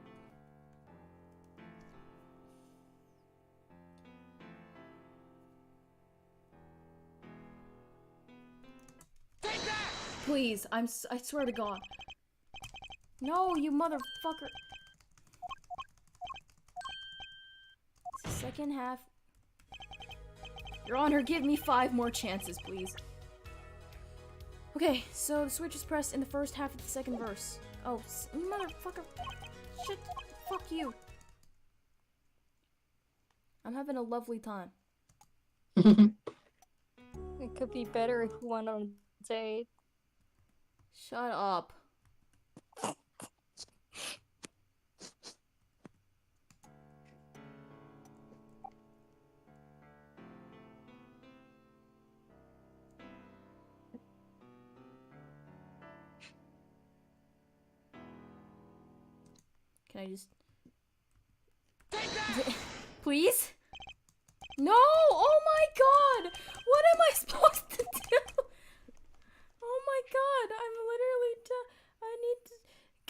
Please, I swear to God. No, you motherfucker. Second half. Your Honor, give me 5 more chances, please. Okay, so the switch is pressed in the first half of the second verse. Oh, motherfucker. Shit. Fuck you. I'm having a lovely time. It could be better if we went on a date. Shut up. I just... Please? No! Oh my god! What am I supposed to do? Oh my god, I'm literally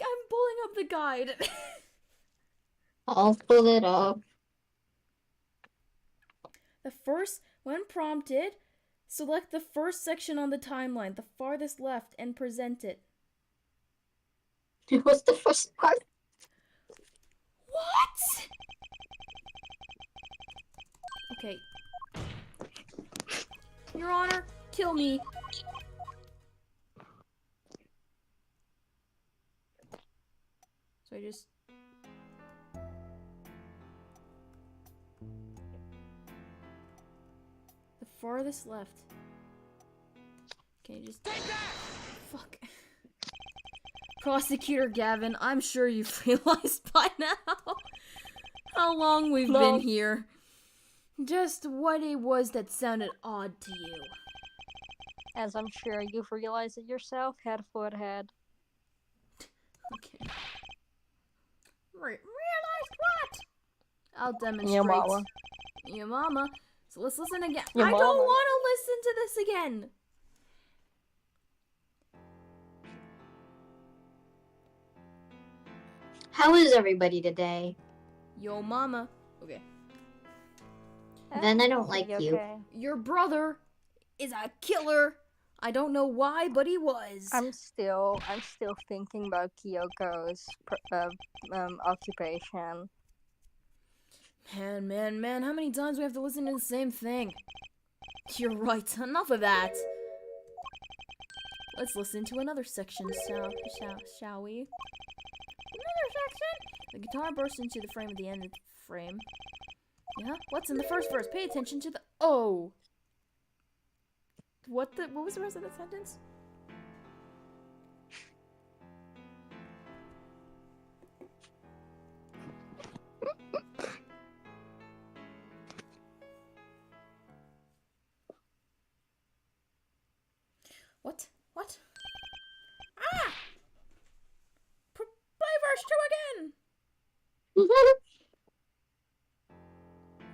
I'm pulling up the guide. I'll pull it up. When prompted, select the first section on the timeline, the farthest left, and present it. What's the first part? What? Okay. Your Honor, kill me. So I just... The farthest left. Can you just... Fuck. Prosecutor Gavin, I'm sure you've realized by now how long we've been here. Just what it was that sounded odd to you. As I'm sure you've realized it yourself, head foot head. Okay. Realized what? I'll demonstrate. Your mama. Your mama. So let's listen again. Your I don't mama. want to listen to this again. How is everybody today? Yo mama. Okay. Then I don't like Pretty you. okay. Your brother is a killer. I don't know why, but he was. I'm still thinking about Kyoko's occupation. Man, how many times we have to listen to the same thing? You're right, enough of that. Let's listen to another section, shall we? Another section? The guitar bursts into the frame at the end of the frame. Yeah? What's in the first verse? Pay attention to the... Oh! What was the rest of that sentence? What? Ah! Play verse 2 again!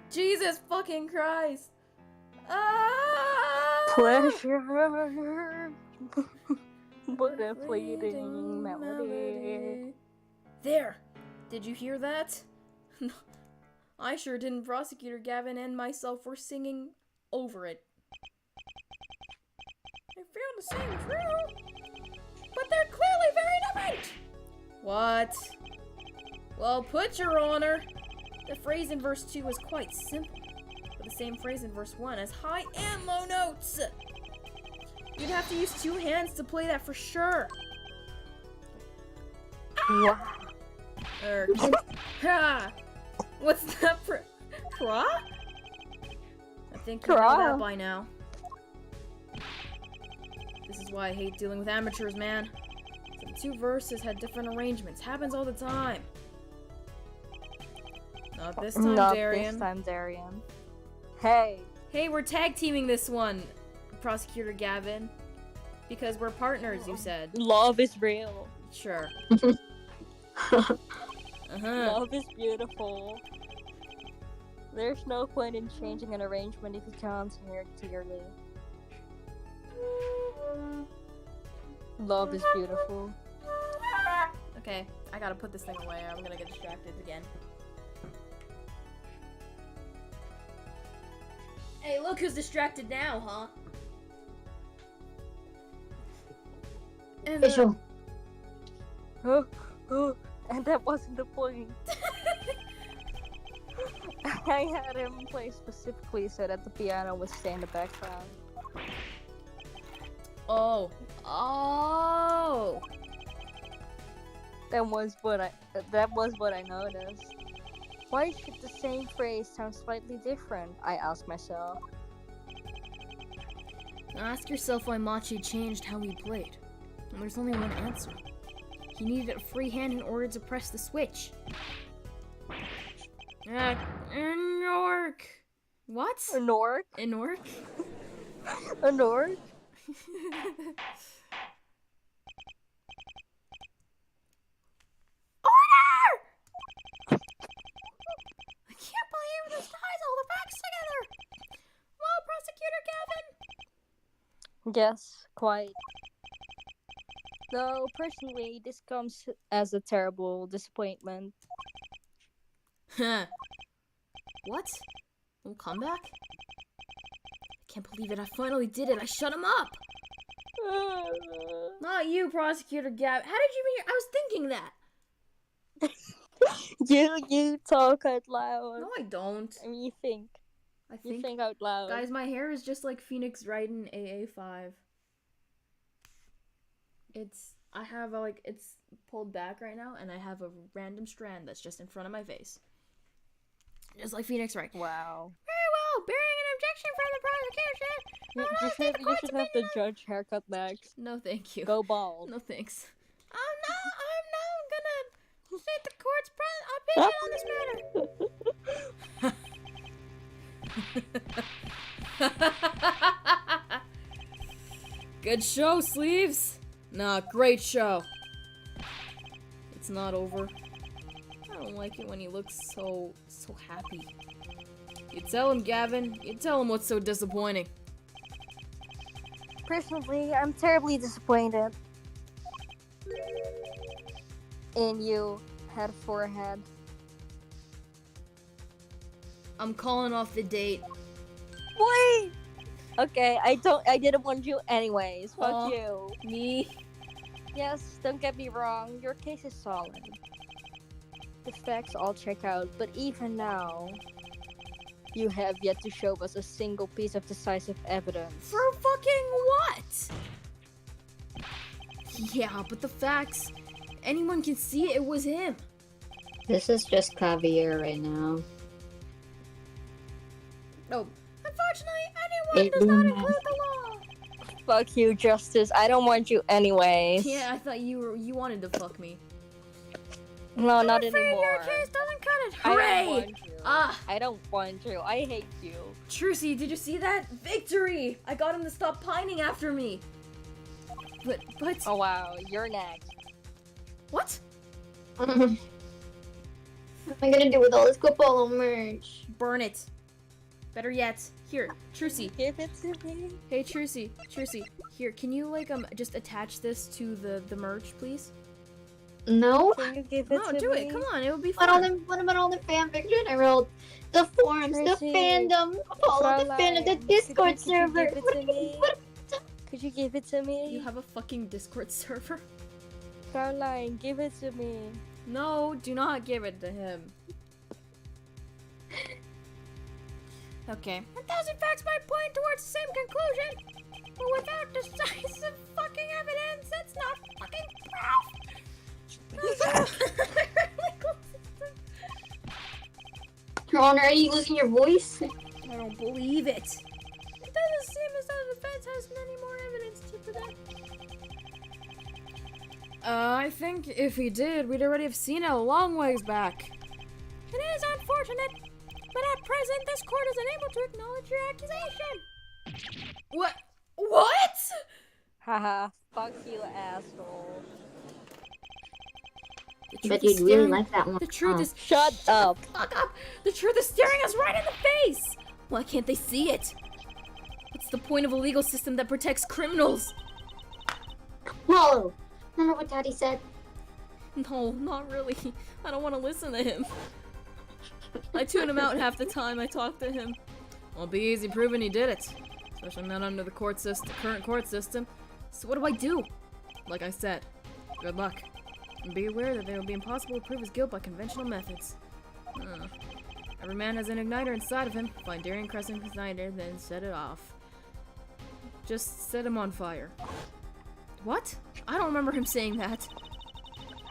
Jesus fucking Christ! Ah! Pleasure. What a fleeting melody. There! Did you hear that? I sure didn't. Prosecutor Gavin and myself were singing over it. I feel the same true, but they're clearly very different! What? Well, put, Your Honor. The phrase in verse 2 is quite simple, but the same phrase in verse 1 has high and low notes. You'd have to use 2 hands to play that for sure. Wow. Ha! What's that for? Cra? I think you know Cra. that by now. This is why I hate dealing with amateurs, man. Some 2 verses had different arrangements. Happens all the time. Not this time, Not Darian. this time, Darian. Hey. Hey, we're tag teaming this one, Prosecutor Gavin. Because we're partners, you said. Love is real. Sure. Love is beautiful. There's no point in changing an arrangement if you can't hear it clearly. Love is beautiful. Okay, I gotta put this thing away. I'm gonna get distracted again. Hey, look who's distracted now, huh? And, Visual. And that wasn't the point. I had him play specifically so that the piano would stay in the background. Oh. That was what I noticed. Why should the same phrase sound slightly different? I asked myself. Now ask yourself why Machi changed how he played. And there's only one answer. He needed a free hand in order to press the switch. Enork. What? A Nork? Enork? A Nork? Order! Yes, quite. Though, personally, this comes as a terrible disappointment. Huh. What? No comeback? I can't believe it. I finally did it. I shut him up. Not you, Prosecutor Gab. How did you mean? I was thinking that. You talk out loud. No, I don't. I mean, you think. I You think. think out loud. Guys, my hair is just like Phoenix Wright in AA5. I have it's pulled back right now, and I have a random strand that's just in front of my face. Just like Phoenix Wright. Wow. Very well, bearing an objection from the prosecution. You should have the judge haircut next. No, thank you. Go bald. No, thanks. I'm now gonna state the court's opinion on this matter. Good show, Sleeves. Nah, great show. It's not over. I don't like it when he looks so happy. You tell him, Gavin. You tell him what's so disappointing. Personally, I'm terribly disappointed in you, head forehead. I'm calling off the date. Wait! Okay, I didn't want you anyways. Fuck Aw. you. Me? Yes, don't get me wrong, your case is solid. The facts all check out, but even now, you have yet to show us a single piece of decisive evidence. For fucking what? Yeah, but the facts, anyone can see it was him. This is just caviar right now. No, unfortunately, anyone does not include the law. Fuck you, Justice. I don't want you anyways. Yeah, I thought you wanted to fuck me. No, not I'm afraid anymore. your case doesn't cut it. I don't Hooray! want you. Ah, I don't want you. I hate you. Trucy, did you see that? Victory! I got him to stop pining after me. But Oh wow, you're next. what? What am I gonna do with all this Coppola merch? Burn it. Better yet, here, Trucy. Give it to me. Hey, Trucy, here, can you just attach this to the merch, please? No? Can you give it No, to do me? it. Come on, it would be What, all fun. the, what about all the fan fiction I wrote? The forums, the Tracy, fandom, all the fandom, the Discord could server. you give it to me? What- Could you give it to me? You have a fucking Discord server? Caroline, give it to me. No, do not give it to him. Okay. 1,000 facts might point towards the same conclusion, but without decisive fucking evidence, that's not fucking proof. Your Honor, are you losing your voice? I don't believe it. It doesn't seem as though the defense has any more evidence to present. I think if he did, we'd already have seen it a long ways back. It is unfortunate, but at present, this court is unable to acknowledge your accusation. What? What? Haha, fuck you, asshole. The Bet truth is you'd really staring- like that one. The truth huh? is. Shut up. Fuck up! The truth is staring us right in the face! Why can't they see it? What's the point of a legal system that protects criminals? Hollow! Remember what Daddy said? No, not really. I don't want to listen to him. I tune him out half the time I talk to him. Won't be easy proving he did it. Especially not under the current court system. So what do I do? Like I said, good luck. And be aware that it will be impossible to prove his guilt by conventional methods. Every man has an igniter inside of him. Find Darien Crescent igniter, then set it off. Just set him on fire. What? I don't remember him saying that.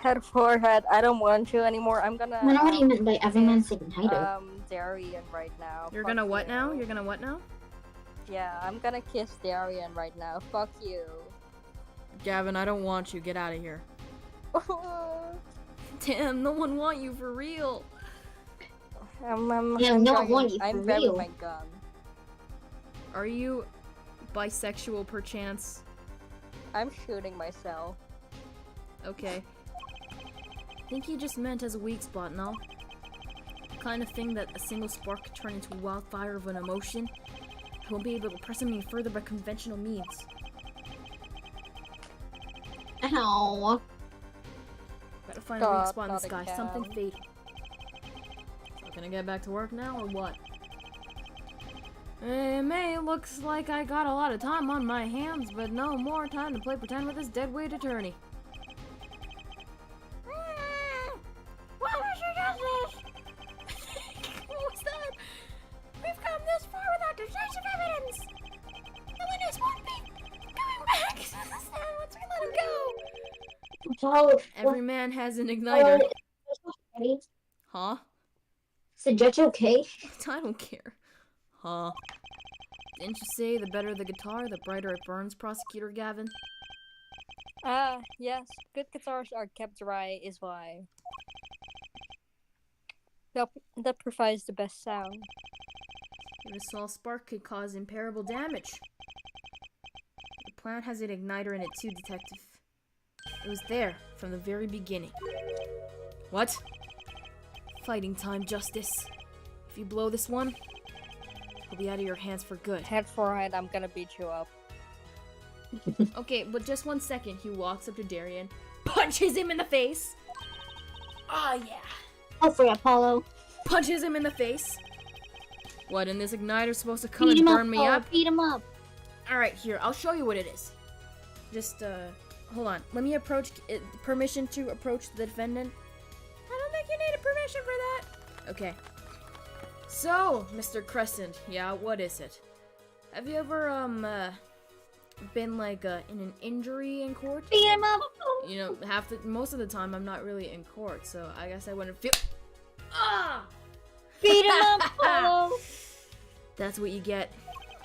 Head forehead, I don't want you anymore. I'm gonna I don't know what you meant by every man's igniter. Darian right now. You're Fuck gonna what you. now? You're gonna what now? Yeah, I'm gonna kiss Darian right now. Fuck you. Gavin, I don't want you. Get out of here. Damn, no one want you for real. Yeah, no one want you for I'm grabbing real. my gun. Are you bisexual perchance? I'm shooting myself. Okay. Think he just meant as a weak spot, no? The kind of thing that a single spark could turn into a wildfire of an emotion. I won't be able to press him any further by conventional means. cow. Gotta find a weak God, spot in the not a sky. Something cow. fatal. So can I get back to work now or what? May, looks like I got a lot of time on my hands, but no more time to play pretend with this deadweight attorney. What was your justice? What was that? We've come this far without decisive evidence. The witness won't be coming back to the stand once we let him go. So, Every man has an igniter. okay. Huh? Is the judge okay? I don't care. Huh? Didn't you say the better the guitar, the brighter it burns, Prosecutor Gavin? Yes. Good guitars are kept dry is why. That provides the best sound. Even a small spark could cause imperishable damage. The plant has an igniter in it too, Detective. It was there from the very beginning. What? Fighting time, Justice. If you blow this one, it'll be out of your hands for good. Head for head, I'm gonna beat you up. Okay, but just 1 second. He walks up to Darian, punches him in the face. Ah, yeah. Oh, for Apollo. Punches him in the face. What, and this igniter's supposed to come Beat and him burn up, me Apollo. up? Beat him up. Alright, here, I'll show you what it is. Just, hold on. Let me approach, permission to approach the defendant. I don't think you need a permission for that. Okay. So, Mr. Crescent, yeah, what is it? Have you ever, been, like, in an injury in court? Beat him up. You know, most of the time I'm not really in court, so I guess I wouldn't feel. Ah! Beat him up, Apollo. That's what you get.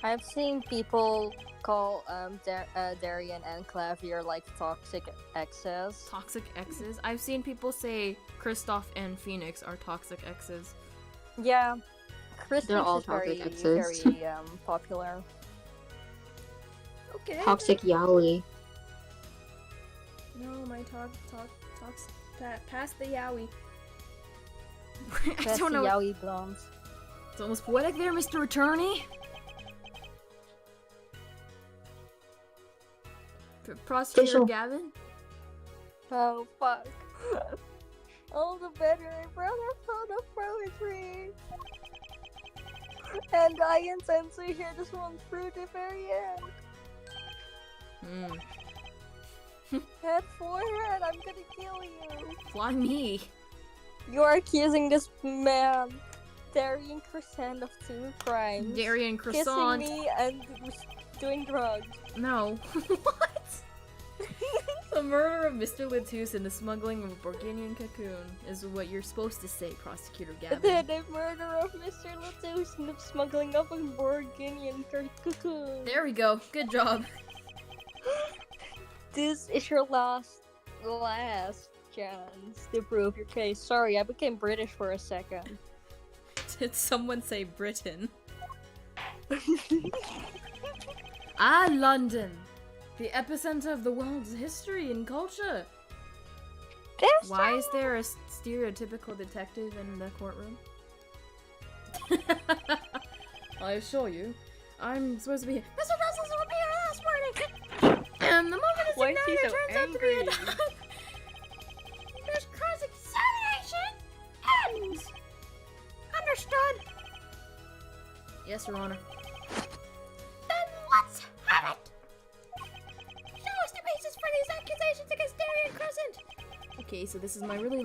I've seen people call Darian and Clavier like toxic exes. Toxic exes. I've seen people say Kristoff and Phoenix are toxic exes. Yeah, Christmas They're all is very, toxic exes. very popular. Okay. Toxic yaoi. No, my talks past the yaoi. I That's don't the know. yaoi blondes. It's almost poetic there, Mr. Attorney. Prosecutor Official. Gavin. Oh fuck. All the better, brother found of poetry. And I intend to hear this one through the very end. Head for head, I'm gonna kill you. Why me? You are accusing this man, Darian Crescent, of 2 crimes. Darian Croissant. Kissing me and doing drugs. No. What? The murder of Mr. Latus and the smuggling of a Borginian cocoon is what you're supposed to say, Prosecutor Gavin. The murder of Mr. Latus and the smuggling of a Borginian cocoon. There we go. Good job. This is your last chance to prove your case. Sorry, I became British for a second. Did someone say Britain? Ah, London. The epicenter of the world's history and culture. Why is there a stereotypical detective in the courtroom? I assure you, I'm supposed to be here. Mr. Russell will be your last warning. And the moment it's Why is he ignited, so turns out to be a angry? dog. This cross-examination ends. Understood? Yes, Your Honor. Then let's have it. Show us the basis for these accusations against Darian Crescent. Okay, so this is my really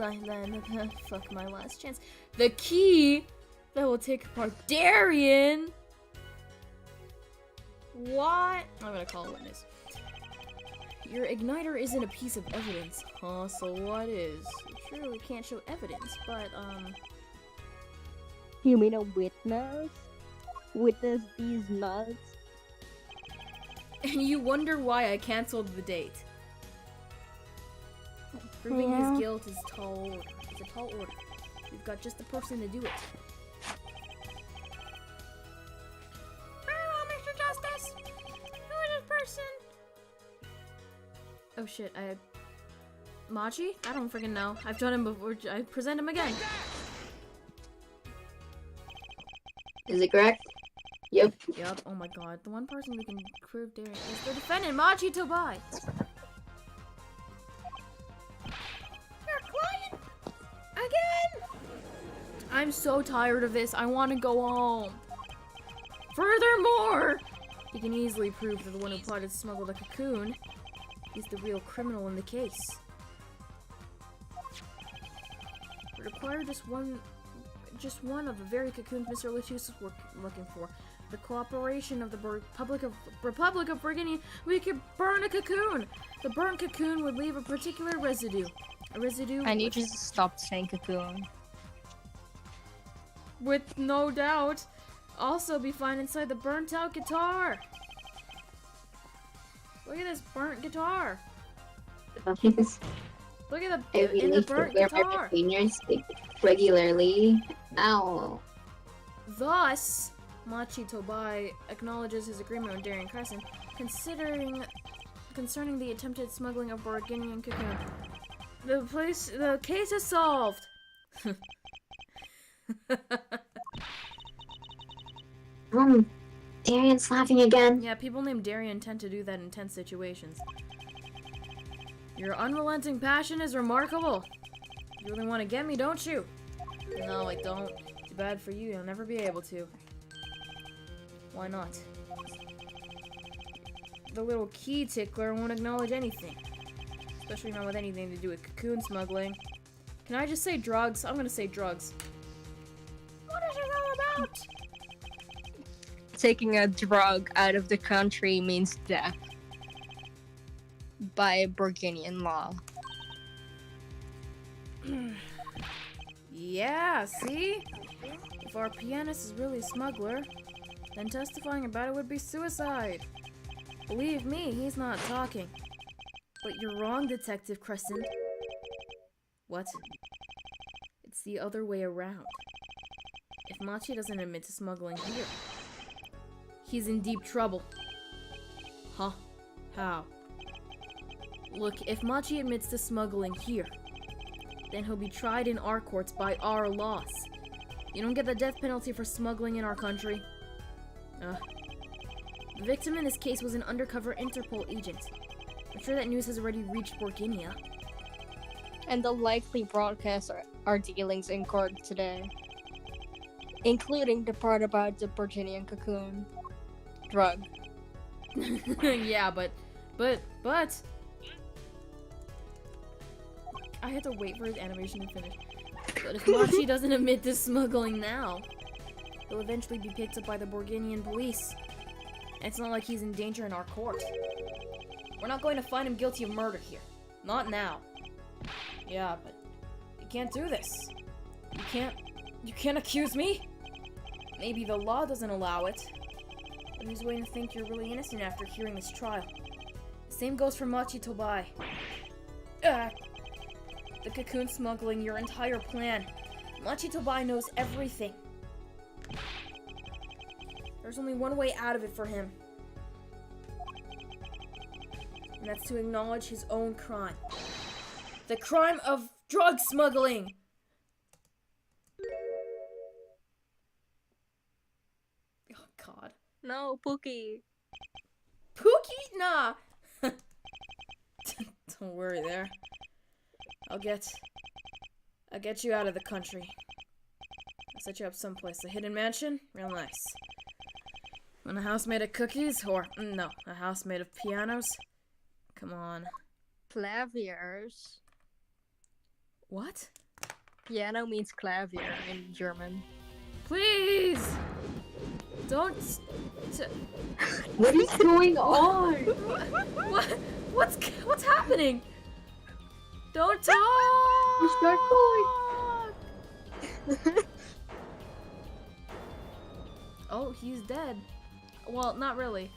fuck my last chance. The key that will take apart Darian. What? I'm gonna call a witness. Your igniter isn't a piece of evidence, huh? So what is? True, it can't show evidence, but You mean a witness? Witness these nuts? and you wonder why I canceled the date. Proving his guilt is tall order. It's a tall order. We've got just the person to do it. Very well, Mr. Justice. Who is this person? Oh shit, Machi? I don't freaking know. I've done him before. I present him again. Is it correct? Yep. Yup. Oh my god. The one person we can prove Darian is the defendant, Machi Tobai. I'm so tired of this. I want to go home. Furthermore, he can easily prove that the one who plotted to smuggle the cocoon is the real criminal in the case. We require just one of the very cocoons Mr. Lucius is looking for. The cooperation of the Republic of Virginia. We could burn a cocoon. The burnt cocoon would leave a particular residue. A residue. I need you to stop saying cocoon. With no doubt, also be found inside the burnt out guitar. Look at this burnt guitar. Look at I the really in the need to burnt wear my guitar. retainers regularly. Ow. Thus, Machi Tobai acknowledges his agreement with Darien Crescent, concerning the attempted smuggling of Borginian cocoon. The case is solved. Darian's laughing again. Yeah, people named Darien tend to do that in tense situations. Your unrelenting passion is remarkable. You really want to get me, don't you? No, I don't. Too bad for you, you'll never be able to. Why not? The little key tickler won't acknowledge anything. Especially not with anything to do with cocoon smuggling. Can I just say drugs? I'm gonna say drugs. What is it all about? Taking a drug out of the country means death. By Burgundian law. Yeah, see? If our pianist is really a smuggler, then testifying about it would be suicide. Believe me, he's not talking. But you're wrong, Detective Crescent. What? It's the other way around. If Machi doesn't admit to smuggling here, he's in deep trouble. Huh? How? Look, if Machi admits to smuggling here, then he'll be tried in our courts by our laws. You don't get the death penalty for smuggling in our country. The victim in this case was an undercover Interpol agent. I'm sure that news has already reached Borginia. And they'll likely broadcast our dealings in court today. Including the part about the Burgundian cocoon. Drug. Yeah, but... I had to wait for his animation to finish. But if Machi doesn't admit to smuggling now, he'll eventually be picked up by the Borginian police. And it's not like he's in danger in our court. We're not going to find him guilty of murder here. Not now. Yeah, but you can't do this. You can't accuse me? Maybe the law doesn't allow it. But who's going to think you're really innocent after hearing this trial? The same goes for Machi Tobai. The cocoon smuggling, your entire plan. Machi Tobai knows everything. There's only one way out of it for him. And that's to acknowledge his own crime. The crime of drug smuggling! Oh god. No, Pookie. Pookie? Nah! Don't worry there. I'll get you out of the country. I'll set you up someplace. A hidden mansion? Real nice. Want a house made of cookies? Or, no, a house made of pianos? Come on. Claviers. What? Piano means clavier in German. Please! Don't... What is going on? What's happening? Don't talk! Start Oh, he's dead. Well, not really.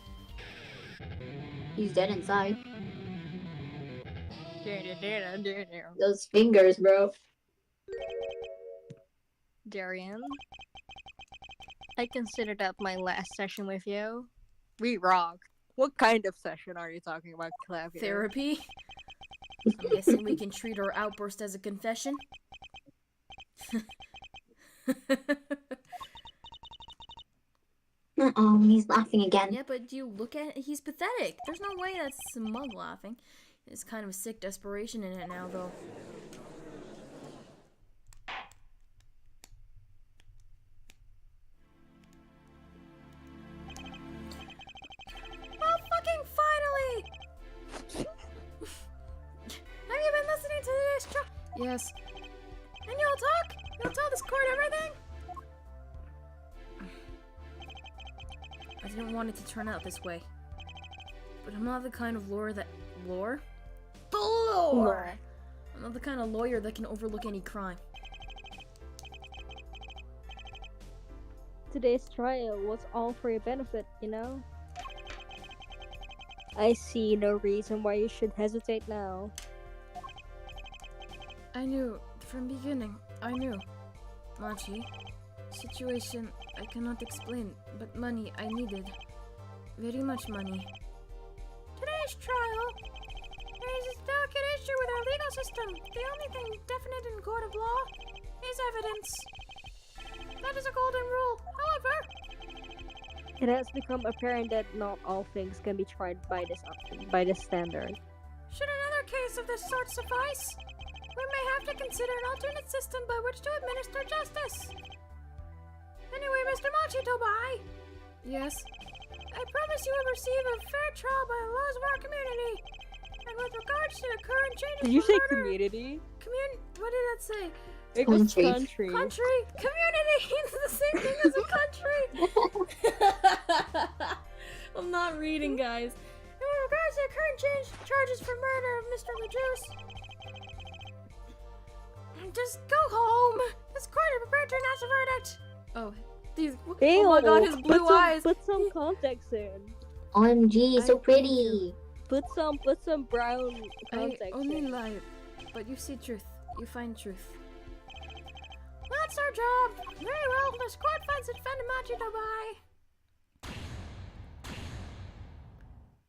He's dead inside. Those fingers, bro. Darian, I consider that my last session with you. We rock. What kind of session are you talking about, clavier? Therapy? I'm guessing we can treat our outburst as a confession. Uh-oh, he's laughing again. Yeah, but you look at he's pathetic. There's no way that's smug laughing. There's kind of a sick desperation in it now, though. guess. And you'll talk? You'll tell this court everything? I didn't want it to turn out this way. But I'm not the kind of lawyer that... Lore? The lore! Lore. I'm not the kind of lawyer that can overlook any crime. Today's trial was all for your benefit, you know? I see no reason why you should hesitate now. I knew, from beginning, I knew. Machi, situation I cannot explain, but money I needed. Very much money. Today's trial raises a delicate issue with our legal system. The only thing definite in court of law is evidence. That is a golden rule. However, It has become apparent that not all things can be tried by this standard. should another case of this sort suffice, we may have to consider an alternate system by which to administer justice. Anyway, Mr. Machitobai. Yes? I promise you will receive a fair trial by the laws of our community. And with regards to the current changes Did you for say murder- community? What did that say? It was Country. country. Country? Community! It's the same thing as a country! I'm not reading, guys. And with regards to the current charges for murder of Mr. LaJuice, just go home! This court is prepared to announce a verdict! Oh, these. Oh my god, his blue eyes! Put some context in. OMG, so I- pretty. Put some brown I context only in. lie, but you see truth. You find truth. That's our job! Very well, the squad finds it defendant Machitobai.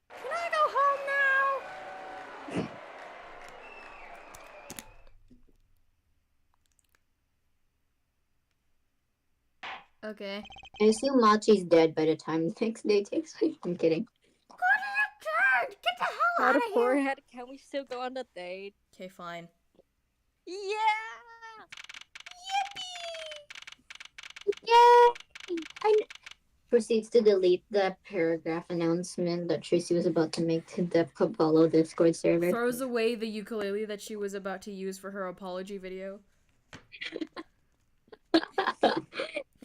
Can I go home now? Okay. I assume Machi's dead by the time the next day takes place. I'm kidding. What a turd! Get the hell Out out of of here! forehead, can we still go on the date? Okay, fine. Yeah! Yay! Proceeds to delete the paragraph announcement that Tracy was about to make to the Apollo Discord server. Throws away the ukulele that she was about to use for her apology video.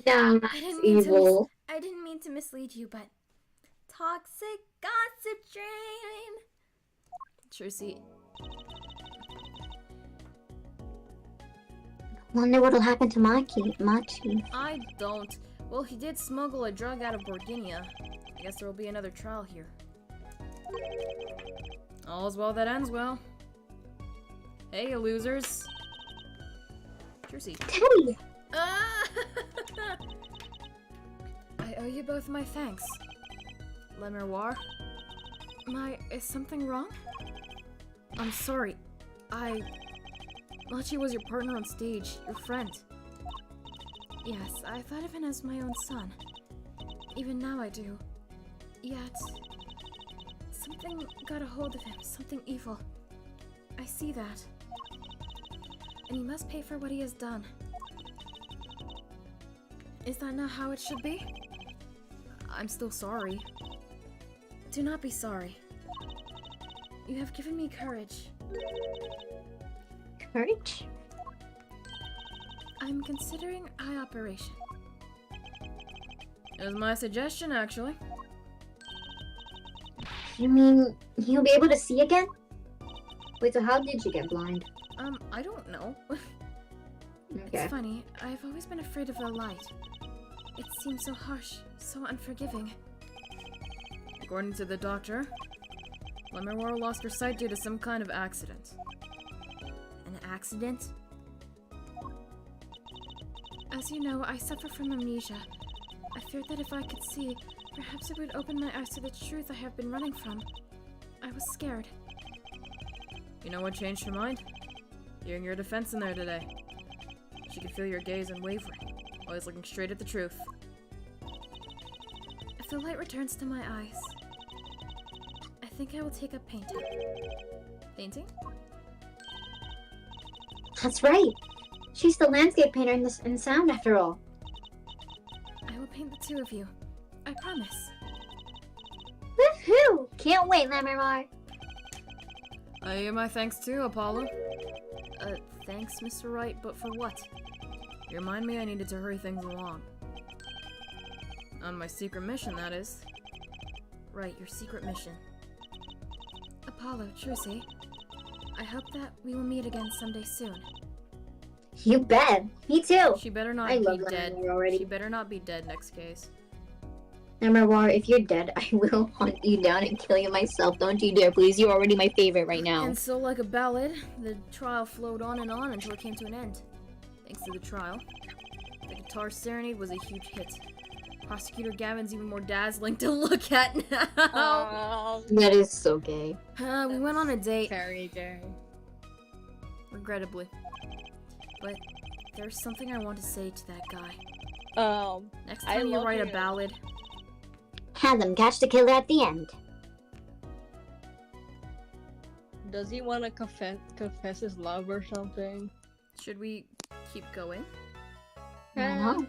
Nah, that's evil. I didn't mean to mislead you, but toxic gossip train. Tracy, Wonder what'll happen to Machi. I don't. Well, he did smuggle a drug out of Borginia. I guess there will be another trial here. All's well that ends well. Hey, you losers. Tracy. Teddy! Ah! I owe you both my thanks. Le Miroir? Is something wrong? I'm sorry. Machi was your partner on stage, your friend. Yes, I thought of him as my own son. Even now I do. Yet, something got a hold of him, something evil. I see that. And he must pay for what he has done. Is that not how it should be? I'm still sorry. Do not be sorry. You have given me courage. Courage? I'm considering eye operation. It was my suggestion, actually. You mean he'll be able to see again? Wait, so how did you get blind? I don't know. Okay. It's funny, I've always been afraid of the light. It seems so harsh, so unforgiving. According to the doctor, Le Miroir lost her sight due to some kind of accident. An accident? As you know, I suffer from amnesia. I feared that if I could see, perhaps it would open my eyes to the truth I have been running from. I was scared. You know what changed her mind? Hearing your defense in there today. She could feel your gaze unwavering, always looking straight at the truth. If the light returns to my eyes, I think I will take up painting. Painting? That's right. She's the landscape painter in sound, after all. I will paint the two of you. I promise. Woohoo! Can't wait, Le Miroir. I owe you my thanks too, Apollo. Thanks, Mr. Wright, but for what? You remind me I needed to hurry things along. On my secret mission, that is. Right, your secret mission. Apollo, Trucy, I hope that we will meet again someday soon. You bet. Me too. She better not I be love dead. Lemon already. She better not be dead next case. Number War, if you're dead, I will hunt you down and kill you myself. Don't you dare, please. You're already my favorite right now. And so, like a ballad, the trial flowed on and on until it came to an end. Thanks to the trial, the guitar serenade was a huge hit. Prosecutor Gavin's even more dazzling to look at now. That is so gay. We went on a date, Very gay. regrettably. But there's something I want to say to that guy. Next I time you love write a you. ballad, Have them catch the killer at the end. Does he want to confess his love or something? should we keep going? I don't know.